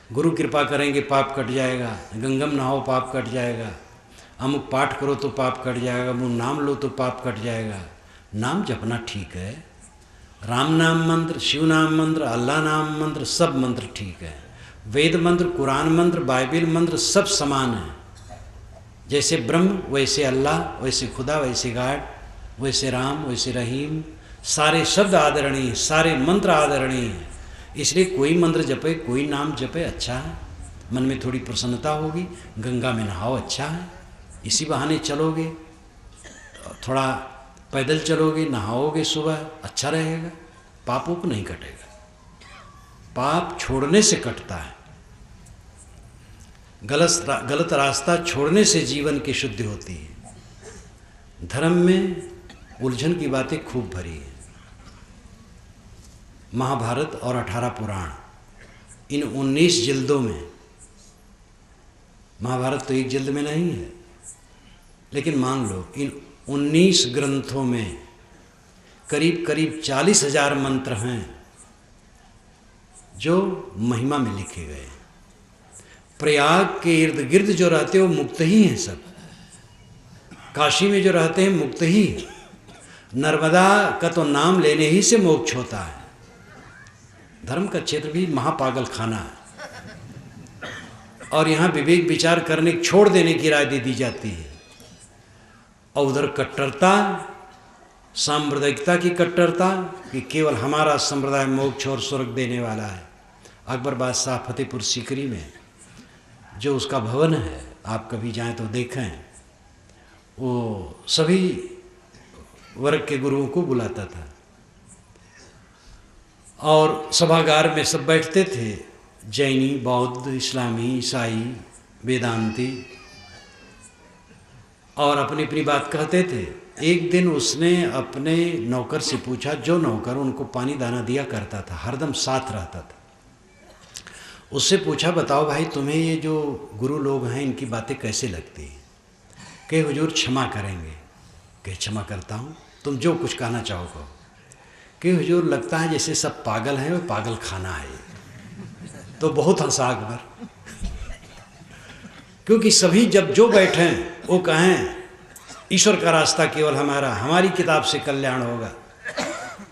गुरु कृपा करेंगे पाप कट जाएगा, गंगम नहाओ पाप कट जाएगा, अमुक पाठ करो तो पाप कट जाएगा, अमुक नाम लो तो पाप कट जाएगा। नाम जपना ठीक है, राम नाम मंत्र, शिव नाम मंत्र, अल्लाह नाम मंत्र, सब मंत्र ठीक है। वेद मंत्र, कुरान मंत्र, बाइबिल मंत्र सब समान है। जैसे ब्रह्म वैसे अल्लाह, वैसे खुदा, वैसे गाड, वैसे राम, वैसे रहीम, सारे शब्द आदरणीय, सारे मंत्र आदरणीय हैं। इसलिए कोई मंत्र जपे, कोई नाम जपे अच्छा है, मन में थोड़ी प्रसन्नता होगी। गंगा में नहाओ अच्छा है, इसी बहाने चलोगे, थोड़ा पैदल चलोगे, नहाओगे सुबह, अच्छा रहेगा, पापों को नहीं कटेगा। पाप छोड़ने से कटता है, गलत रास्ता छोड़ने से जीवन की शुद्धि होती है। धर्म में उलझन की बातें खूब भरी है। महाभारत और 18 पुराण, इन 19 जिल्दों में, महाभारत तो एक जिल्द में नहीं है, लेकिन मान लो इन 19 ग्रंथों में करीब करीब 40,000 मंत्र हैं जो महिमा में लिखे गए। प्रयाग के इर्द गिर्द जो रहते हैं वो मुक्त ही हैं सब। काशी में जो रहते हैं मुक्त ही। नर्मदा का तो नाम लेने ही से मोक्ष होता है। धर्म का क्षेत्र भी महापागल खाना है और यहाँ विवेक विचार करने छोड़ देने की राय दे दी जाती है। और उधर कट्टरता, सांप्रदायिकता की कट्टरता कि केवल हमारा संप्रदाय मोक्ष और स्वर्ग देने वाला है। अकबर बादशाह फतेहपुर सीकरी में जो उसका भवन है, आप कभी जाएं तो देखें, वो सभी वर्ग के गुरुओं को बुलाता था और सभागार में सब बैठते थे, जैनी, बौद्ध, इस्लामी, ईसाई, वेदांती, और अपनी अपनी बात कहते थे। एक दिन उसने अपने नौकर से पूछा, जो नौकर उनको पानी दाना दिया करता था, हरदम साथ रहता था, उससे पूछा बताओ भाई तुम्हें ये जो गुरु लोग हैं इनकी बातें कैसे लगती हैं। कहे हुजूर क्षमा करेंगे। कहे क्षमा करता हूँ, तुम जो कुछ कहना चाहो कहो। कहे हुजूर लगता है जैसे सब पागल हैं, वो पागल खाना है। तो बहुत हंसा अकबर, क्योंकि सभी जब जो बैठे वो कहें ईश्वर का रास्ता केवल हमारा, हमारी किताब से कल्याण होगा,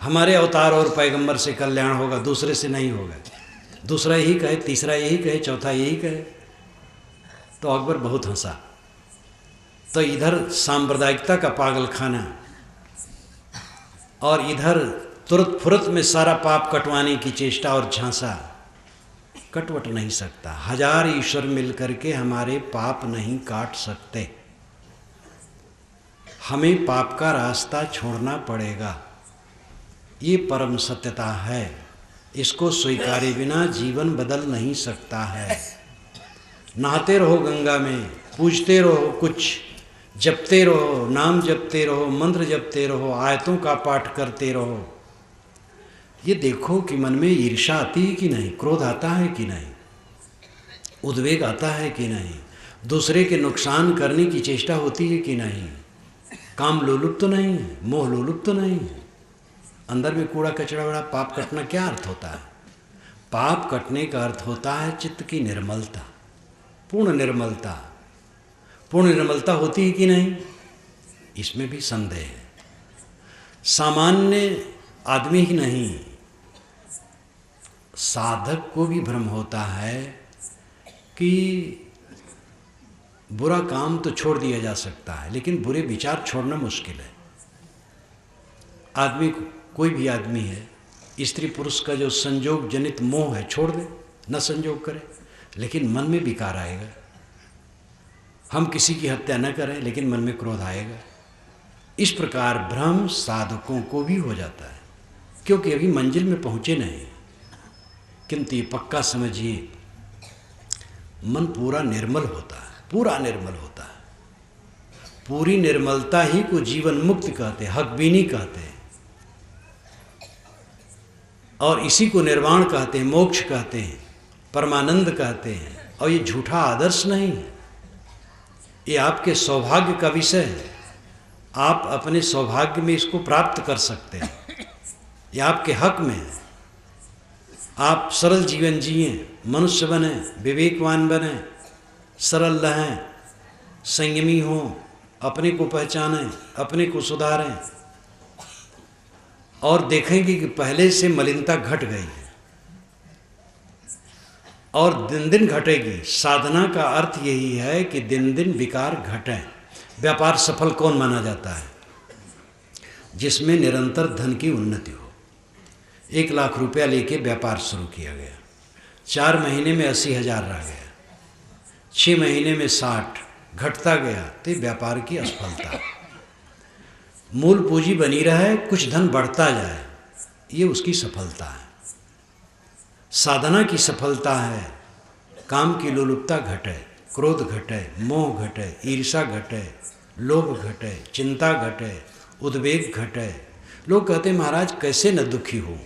हमारे अवतार और पैगंबर से कल्याण होगा, दूसरे से नहीं होगा। दूसरा यही कहे, तीसरा यही कहे, चौथा यही कहे। तो अकबर बहुत हंसा। तो इधर सांप्रदायिकता का पागल खाना और इधर तुरंत फुरत में सारा पाप कटवाने की चेष्टा और झांसा। कटवट नहीं सकता। 1000 ईश्वर मिलकर के हमारे पाप नहीं काट सकते। हमें पाप का रास्ता छोड़ना पड़ेगा, ये परम सत्यता है। इसको स्वीकारे बिना जीवन बदल नहीं सकता है। नहाते रहो गंगा में, पूजते रहो, कुछ जपते रहो, नाम जपते रहो, मंत्र जपते रहो, आयतों का पाठ करते रहो, ये देखो कि मन में ईर्ष्या आती है कि नहीं, क्रोध आता है कि नहीं, उद्वेग आता है कि नहीं, दूसरे के नुकसान करने की चेष्टा होती है कि नहीं, काम लोलुप तो नहीं है, मोह लोलुप तो नहीं है, अंदर में कूड़ा कचरा बड़ा। पाप कटना क्या अर्थ होता है? पाप कटने का अर्थ होता है चित्त की निर्मलता, पूर्ण निर्मलता। पूर्ण निर्मलता होती है कि नहीं, इसमें भी संदेह है। सामान्य आदमी ही नहीं, साधक को भी भ्रम होता है कि बुरा काम तो छोड़ दिया जा सकता है, लेकिन बुरे विचार छोड़ना मुश्किल है। आदमी, कोई भी आदमी है, स्त्री पुरुष का जो संयोग जनित मोह है छोड़ दे, न संयोग करे, लेकिन मन में विकार आएगा। हम किसी की हत्या न करें, लेकिन मन में क्रोध आएगा। इस प्रकार भ्रम साधकों को भी हो जाता है, क्योंकि अभी मंजिल में पहुंचे नहीं। किंतु ये पक्का समझिए, मन पूरा निर्मल होता है, पूरा निर्मल होता है। पूरी निर्मलता ही को जीवन मुक्त कहते, हकबीनी कहते हैं, और इसी को निर्वाण कहते हैं, मोक्ष कहते हैं, परमानंद कहते हैं। और ये झूठा आदर्श नहीं है, ये आपके सौभाग्य का विषय है। आप अपने सौभाग्य में इसको प्राप्त कर सकते हैं, ये आपके हक में है। आप सरल जीवन जिएं, मनुष्य बने, विवेकवान बने, सरल रहें, संयमी हों, अपने को पहचानें, अपने को सुधारें, और देखेंगे कि पहले से मलिनता घट गई है और दिन दिन घटेगी। साधना का अर्थ यही है कि दिन दिन विकार घटें। व्यापार सफल कौन माना जाता है? जिसमें निरंतर धन की उन्नति हो। 1 लाख रुपया लेके व्यापार शुरू किया गया, 4 महीने में 80,000 रह गया, 6 महीने में 60, घटता गया, तो ये व्यापार की असफलता। मूल पूंजी बनी रहे, कुछ धन बढ़ता जाए, ये उसकी सफलता है। साधना की सफलता है काम की लोलुपता घटे, क्रोध घटे, मोह घटे, ईर्ष्या घटे, लोभ घटे, चिंता घटे, उद्वेग घटे। लोग कहते महाराज कैसे न दुखी हो,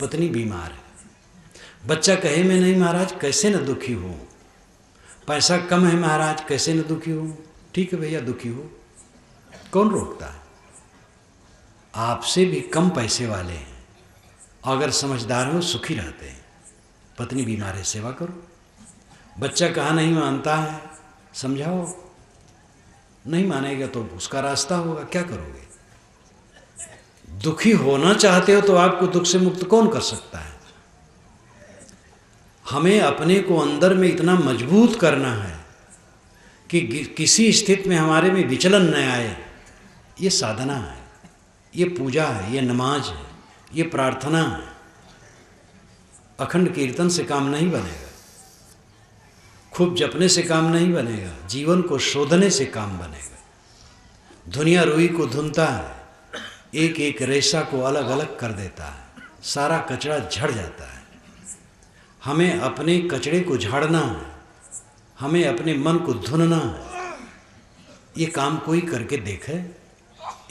पत्नी बीमार है, बच्चा कहे मैं नहीं महाराज कैसे न दुखी हो, पैसा कम है महाराज कैसे न दुखी हो। ठीक है भैया, दुखी हो, कौन रोकता है? आपसे भी कम पैसे वाले हैं, अगर समझदार हो सुखी रहते हैं। पत्नी बीमार है, सेवा करो। बच्चा कहा नहीं मानता है, समझाओ, नहीं मानेगा तो उसका रास्ता होगा, क्या करोगे? दुखी होना चाहते हो तो आपको दुख से मुक्त कौन कर सकता है? हमें अपने को अंदर में इतना मजबूत करना है कि किसी स्थिति में हमारे में विचलन न आए। ये साधना है, ये पूजा है, ये नमाज है, ये प्रार्थना है। अखंड कीर्तन से काम नहीं बनेगा, खूब जपने से काम नहीं बनेगा, जीवन को शोधने से काम बनेगा। दुनिया रुई को धुनता है, एक एक रेशा को अलग अलग कर देता है, सारा कचरा झड़ जाता है। हमें अपने कचरे को झाड़ना है, हमें अपने मन को धुनना है। ये काम कोई करके देखे,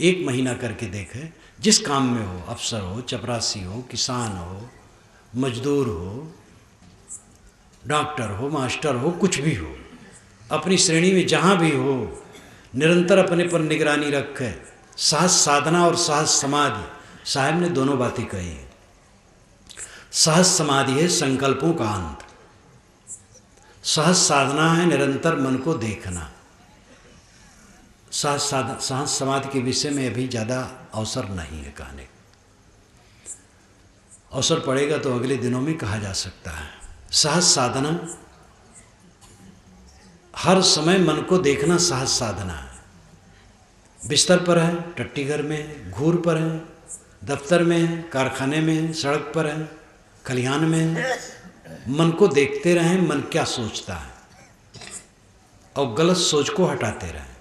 1 महीना करके देखे, जिस काम में हो, अफसर हो, चपरासी हो, किसान हो, मजदूर हो, डॉक्टर हो, मास्टर हो, कुछ भी हो, अपनी श्रेणी में जहाँ भी हो, निरंतर अपने पर निगरानी रखे। सहज साधना और सहज समाधि, साहब ने दोनों बातें कही हैं। सहज समाधि है संकल्पों का अंत, सहज साधना है निरंतर मन को देखना। सहज समाधि के विषय में अभी ज़्यादा अवसर नहीं है कहने का, अवसर पड़ेगा तो अगले दिनों में कहा जा सकता है। सहज साधना, हर समय मन को देखना सहज साधना है। बिस्तर पर है, टट्टी घर में है, घूर पर है, दफ्तर में है, कारखाने में है, सड़क पर है, खलिहान में है, मन को देखते रहें मन क्या सोचता है और गलत सोच को हटाते रहें।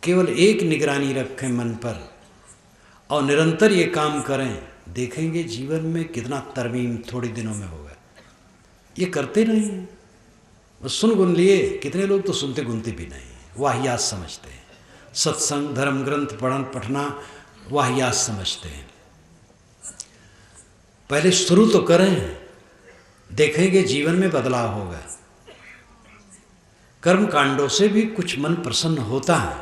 केवल एक निगरानी रखें मन पर और निरंतर ये काम करें, देखेंगे जीवन में कितना तरमीम थोड़े दिनों में होगा। ये करते नहीं, बस सुन गुन लिए। कितने लोग तो सुनते गुनते भी नहीं, वाहियात समझते हैं। सत्संग धर्म ग्रंथ पठना वाहियात समझते हैं। पहले शुरू तो करें, देखेंगे जीवन में बदलाव होगा। कर्म कांडों से भी कुछ मन प्रसन्न होता है,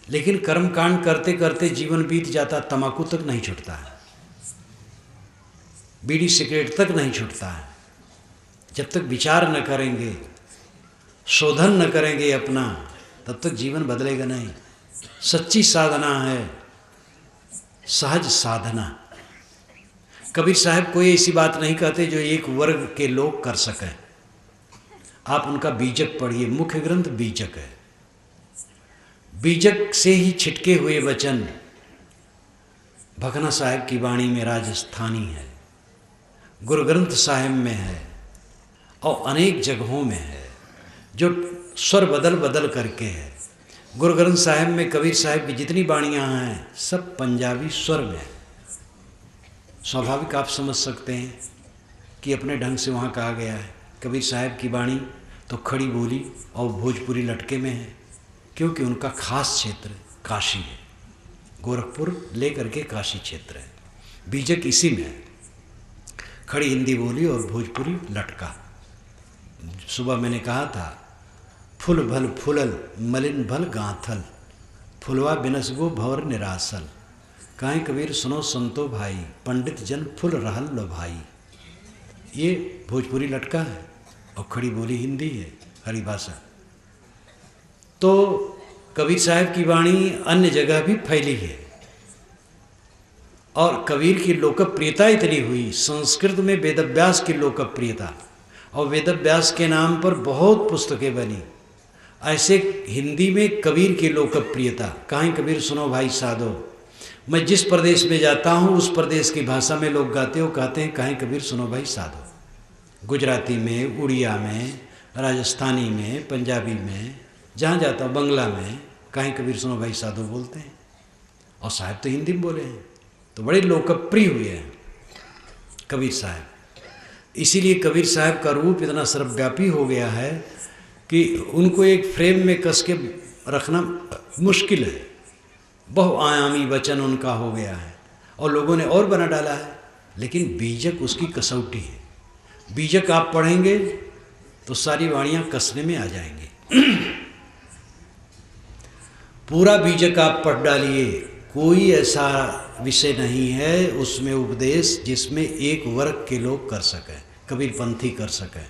लेकिन कर्म कांड करते करते जीवन बीत जाता, तंबाकू तक नहीं छूटता है, बीड़ी सिगरेट तक नहीं छूटता है। जब तक विचार न करेंगे, शोधन न करेंगे अपना, तब तक जीवन बदलेगा नहीं। सच्ची साधना है सहज साधना। कबीर साहब कोई ऐसी बात नहीं कहते जो एक वर्ग के लोग कर सकें। आप उनका बीजक पढ़िए, मुख्य ग्रंथ बीजक है। बीजक से ही छिटके हुए वचन भकना साहब की वाणी में राजस्थानी है, गुरु ग्रंथ साहिब में है और अनेक जगहों में है, जो स्वर बदल बदल करके है। गुरु ग्रंथ साहिब में कबीर साहब की जितनी वाणियाँ हैं सब पंजाबी स्वर में है। स्वाभाविक आप समझ सकते हैं कि अपने ढंग से वहाँ कहा गया है। कबीर साहब की वाणी तो खड़ी बोली और भोजपुरी लटके में है, क्योंकि उनका खास क्षेत्र काशी है, गोरखपुर ले करके काशी क्षेत्र है। बीजक इसी में है, खड़ी हिंदी बोली और भोजपुरी लटका। सुबह मैंने कहा था, फुल भल फुलल मलिन भल गांथल, फुलवा बिनस गो भवर निरासल, काहे कबीर सुनो संतो भाई, पंडित जन फुल रहल लो भाई। ये भोजपुरी लटका है और खड़ी बोली हिंदी है, खड़ी भाषा। तो कबीर साहब की वाणी अन्य जगह भी फैली है और कबीर की लोकप्रियता इतनी हुई, संस्कृत में वेदव्यास की लोकप्रियता, और वेदव्यास के नाम पर बहुत पुस्तकें बनी। ऐसे हिंदी में कबीर की लोकप्रियता, काहे कबीर सुनो भाई साधो। मैं जिस प्रदेश में जाता हूँ उस प्रदेश की भाषा में लोग गाते हो, कहते हैं काहे कबीर सुनो भाई साधो। गुजराती में, उड़िया में, राजस्थानी में, पंजाबी में, जहाँ जाता हूँ, बंगला में, काहे कबीर सुनो भाई साधो बोलते हैं। और साहब तो हिंदी में बोले हैं, तो बड़े लोकप्रिय हुए हैं कबीर साहब। इसीलिए कबीर साहब का रूप इतना सर्वव्यापी हो गया है कि उनको एक फ्रेम में कस के रखना मुश्किल है। बहुआयामी वचन उनका हो गया है और लोगों ने और बना डाला है, लेकिन बीजक उसकी कसौटी है। बीजक आप पढ़ेंगे तो सारी वाणियाँ कसने में आ जाएंगी। पूरा बीजक आप पढ़ डालिए, कोई ऐसा विषय नहीं है उसमें उपदेश जिसमें एक वर्ग के लोग कर सकें, कबीरपंथी कर सकें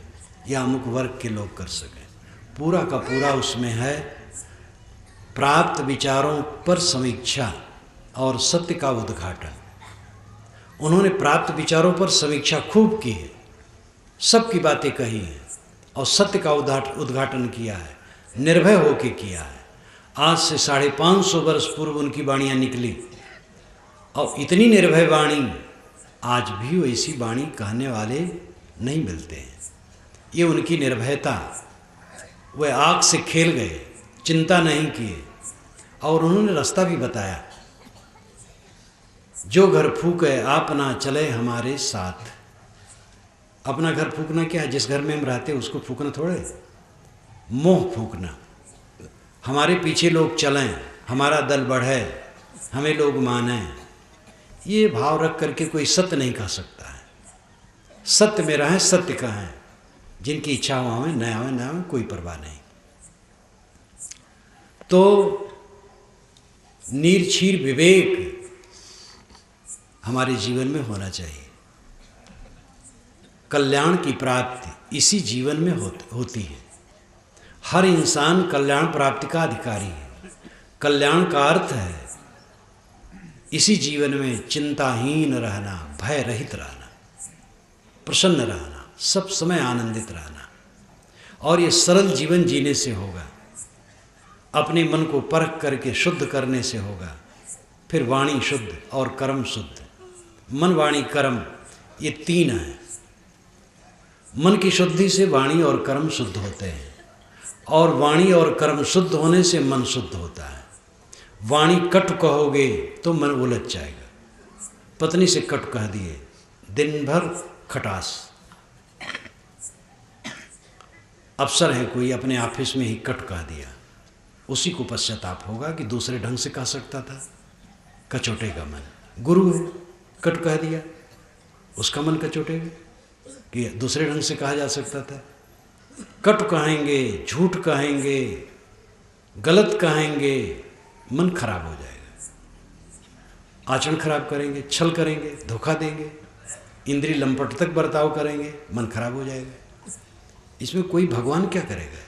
या अमुक वर्ग के लोग कर सकें। पूरा का पूरा उसमें है प्राप्त विचारों पर समीक्षा और सत्य का उद्घाटन। उन्होंने प्राप्त विचारों पर समीक्षा खूब की है, सबकी बातें कही हैं और सत्य का उद्घाटन किया है, निर्भय होकर किया है। आज से 550 वर्ष पूर्व उनकी वाणियाँ निकली और इतनी निर्भय वाणी, आज भी वैसी वाणी कहने वाले नहीं मिलते हैं। ये उनकी निर्भयता, वह आग से खेल गए, चिंता नहीं किए और उन्होंने रास्ता भी बताया, जो घर फूके आप ना चले हमारे साथ। अपना घर फूकना क्या है, जिस घर में हम रहते उसको फूकना थोड़े, मोह फूकना। हमारे पीछे लोग चलें, हमारा दल बढ़े, हमें लोग मानें, ये भाव रख करके कोई सत्य नहीं कह सकता है। सत्य में रहें, सत्य कहें, जिनकी इच्छा हो हमें न आवे न आवे, कोई परवाह नहीं। तो निर्छीर विवेक हमारे जीवन में होना चाहिए। कल्याण की प्राप्ति इसी जीवन में होती है। हर इंसान कल्याण प्राप्ति का अधिकारी है। कल्याण का अर्थ है इसी जीवन में चिंताहीन रहना, भय रहित रहना, प्रसन्न रहना, सब समय आनंदित रहना। और ये सरल जीवन जीने से होगा, अपने मन को परख करके शुद्ध करने से होगा। फिर वाणी शुद्ध और कर्म शुद्ध, मन वाणी कर्म ये तीन हैं। मन की शुद्धि से वाणी और कर्म शुद्ध होते हैं और वाणी और कर्म शुद्ध होने से मन शुद्ध होता है। वाणी कटु कहोगे तो मन उलझ जाएगा। पत्नी से कटु कह दिए, दिन भर खटास। अफसर है कोई, अपने ऑफिस में ही कटु कह दिया, उसी को पश्चाताप होगा कि दूसरे ढंग से कह सकता था, कचोटे का मन। गुरु है, कटु कह दिया, उसका मन कचोटेगा कि दूसरे ढंग से कहा जा सकता था। कटु कहेंगे, झूठ कहेंगे, गलत कहेंगे, मन खराब हो जाएगा। आचरण खराब करेंगे, छल करेंगे, धोखा देंगे, इंद्रिय लंपट तक बर्ताव करेंगे, मन खराब हो जाएगा। इसमें कोई भगवान क्या करेगा,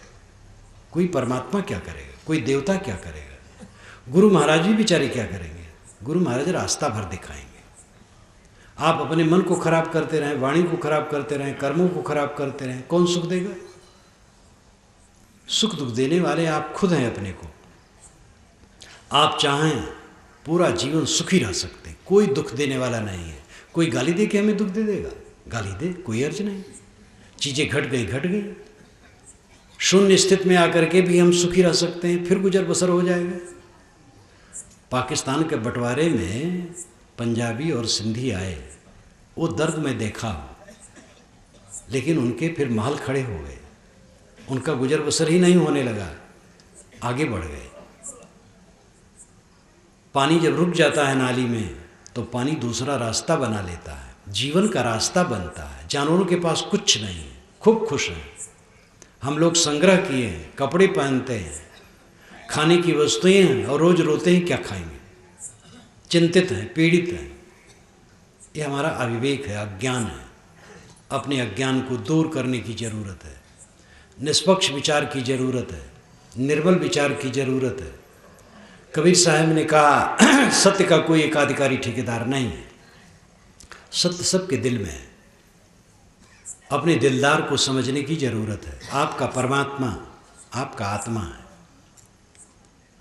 कोई परमात्मा क्या करेगा, कोई देवता क्या करेगा, गुरु महाराज भी बेचारे क्या करेंगे। गुरु महाराज रास्ता भर दिखाएंगे। आप अपने मन को खराब करते रहें, वाणी को खराब करते रहें, कर्मों को खराब करते रहें, कौन सुख देगा? सुख दुख देने वाले आप खुद हैं अपने को। आप चाहें पूरा जीवन सुखी रह सकते हैं, कोई दुख देने वाला नहीं है। कोई गाली दे के हमें दुख दे देगा? गाली दे, कोई अर्ज नहीं। चीज़ें घट गई घट गई। शून्य स्थिति में आकर के भी हम सुखी रह सकते हैं, फिर गुजर बसर हो जाएगा। पाकिस्तान के बंटवारे में पंजाबी और सिंधी आए, वो दर्द में देखा, लेकिन उनके फिर महल खड़े हो गए, उनका गुजर बसर ही नहीं होने लगा, आगे बढ़ गए। पानी जब रुक जाता है नाली में तो पानी दूसरा रास्ता बना लेता है, जीवन का रास्ता बनता है। जानवरों के पास कुछ नहीं है, खूब खुश हैं। हम लोग संग्रह किए हैं, कपड़े पहनते हैं, खाने की वस्तुएं हैं, और रोज रोते हैं क्या खाएंगे, चिंतित हैं, पीड़ित हैं। ये हमारा अविवेक है, अज्ञान है। अपने अज्ञान को दूर करने की जरूरत है। निष्पक्ष विचार की जरूरत है, निर्मल विचार की जरूरत है। कबीर साहब ने कहा सत्य का कोई एकाधिकारी ठेकेदार नहीं है, सत्य सबके दिल में है। अपने दिलदार को समझने की जरूरत है। आपका परमात्मा आपका आत्मा है,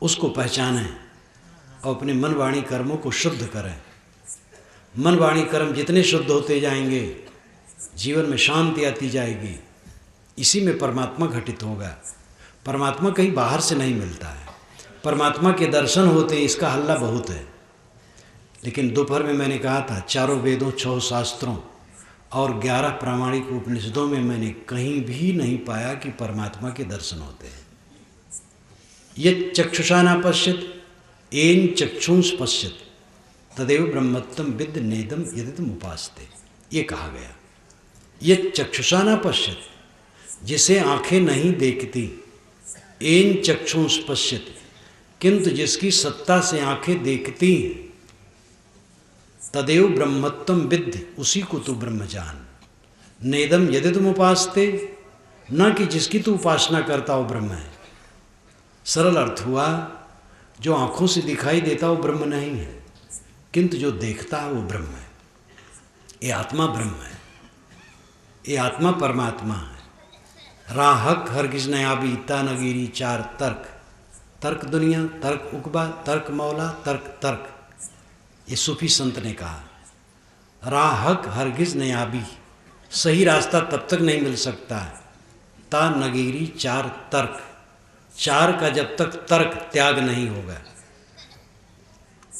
उसको पहचानें और अपने मन वाणी कर्मों को शुद्ध करें। मन वाणी कर्म जितने शुद्ध होते जाएंगे, जीवन में शांति आती जाएगी। इसी में परमात्मा घटित होगा। परमात्मा कहीं बाहर से नहीं मिलता है। परमात्मा के दर्शन होते हैं, इसका हल्ला बहुत है। लेकिन दोपहर में मैंने कहा था, चारों वेदों, 6 शास्त्रों और 11 प्रामाणिक उपनिषदों में मैंने कहीं भी नहीं पाया कि परमात्मा के दर्शन होते हैं। ये चक्षुषा न पश्यत येन चक्षुंस पश्यत तदेव ब्रह्मत्वम विद्ध नेदम यदितम उपास्ते, ये कहा गया। ये चक्षुषा न पश्यत, जिसे आंखें नहीं देखती, येन चक्षुंस पश्यत, किंतु जिसकी सत्ता से आंखें देखती हैं, तदेव ब्रह्मत्वम विद्ध, उसी को तू ब्रह्म जान। नेदम यदि तुम उपासते, न कि जिसकी तू उपासना करता हो ब्रह्म है। सरल अर्थ हुआ, जो आंखों से दिखाई देता वो ब्रह्म नहीं है, किंतु जो देखता है वो ब्रह्म है। ये आत्मा ब्रह्म है, ये आत्मा परमात्मा है। राहक हरगिज नयाबी तानगीरी 4 तर्क, तर्क दुनिया, तर्क उकबा, तर्क मौला, तर्क तर्क। ये सूफी संत ने कहा। राहक हरगिज नयाबी, सही रास्ता तब तक नहीं मिल सकता है। ता नगीरी 4 तर्क, 4 का जब तक तर्क त्याग नहीं होगा।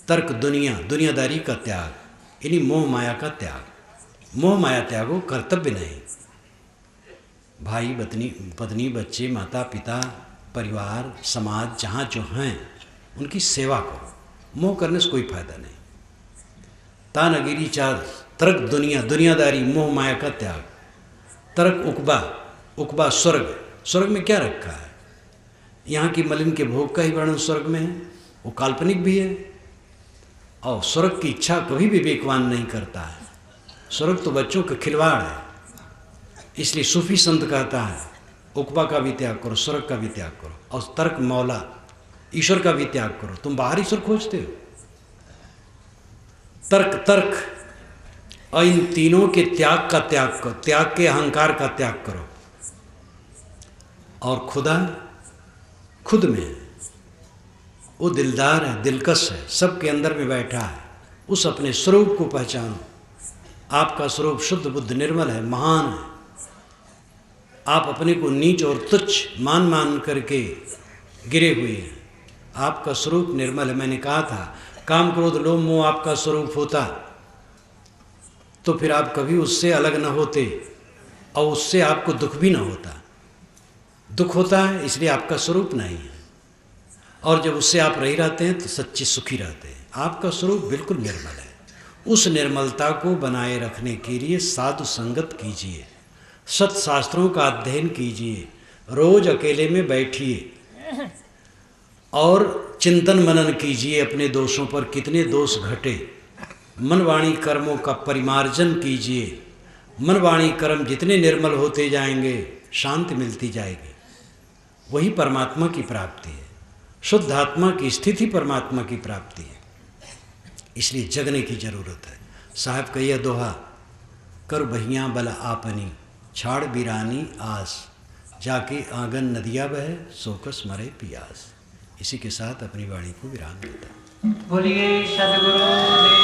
तर्क दुनिया, दुनियादारी का त्याग, यानी मोह माया का त्याग। मोह माया त्यागो, कर्तव्य नहीं। भाई पत्नी बच्चे, माता पिता, परिवार, समाज, जहाँ जो हैं उनकी सेवा करो। मोह करने से कोई फायदा नहीं। तानगिरी 4 तर्क दुनिया, दुनियादारी, मोह माया का त्याग। तर्क उकबा, उकबा स्वर्ग। स्वर्ग में क्या रखा है? यहाँ की मलिन के भोग का ही वर्णन स्वर्ग में है, वो काल्पनिक भी है। और स्वर्ग की इच्छा कभी विवेकवान नहीं करता है। स्वर्ग तो बच्चों का खिलवाड़ है। इसलिए सूफी संत कहता है, उकबा का भी त्याग करो, स्वर्ग का भी त्याग करो, और तर्क मौला, ईश्वर का भी त्याग करो। तुम बाहर ईश्वर खोजते हो। तर्क तर्क, और इन तीनों के त्याग का त्याग करो, त्याग के अहंकार का त्याग करो। और खुदा खुद में है, वो दिलदार है, दिलकश है, सबके अंदर में बैठा है। उस अपने स्वरूप को पहचानो। आपका स्वरूप शुद्ध बुद्ध निर्मल है, महान है। आप अपने को नीच और तुच्छ मान करके गिरे हुए हैं। आपका स्वरूप निर्मल है। मैंने कहा था, काम क्रोध लोभ मोह आपका स्वरूप होता तो फिर आप कभी उससे अलग न होते, और उससे आपको दुख भी न होता। दुख होता है इसलिए आपका स्वरूप नहीं है, और जब उससे आप रही रहते हैं तो सच्चे सुखी रहते हैं। आपका स्वरूप बिल्कुल निर्मल है। उस निर्मलता को बनाए रखने के लिए साधु संगत कीजिए, सत्शास्त्रों का अध्ययन कीजिए, रोज अकेले में बैठिए और चिंतन मनन कीजिए अपने दोषों पर, कितने दोष घटे। मन वाणी कर्मों का परिमार्जन कीजिए। मन वाणी कर्म जितने निर्मल होते जाएंगे, शांति मिलती जाएगी। वही परमात्मा की प्राप्ति है। शुद्ध आत्मा की स्थिति परमात्मा की प्राप्ति है। इसलिए जगने की जरूरत है। साहब का यह दोहा, कर बहियाँ बल आपनी, छाड़ बिरानी आस, जाके आंगन नदिया बह, सोकस मरे पियास। इसी के साथ अपनी वाणी को विराम देता। बोलिए सद्गुरुदेव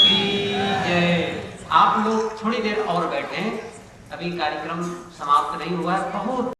की जय। आप लोग थोड़ी देर और बैठे, अभी कार्यक्रम समाप्त नहीं हुआ है। बहुत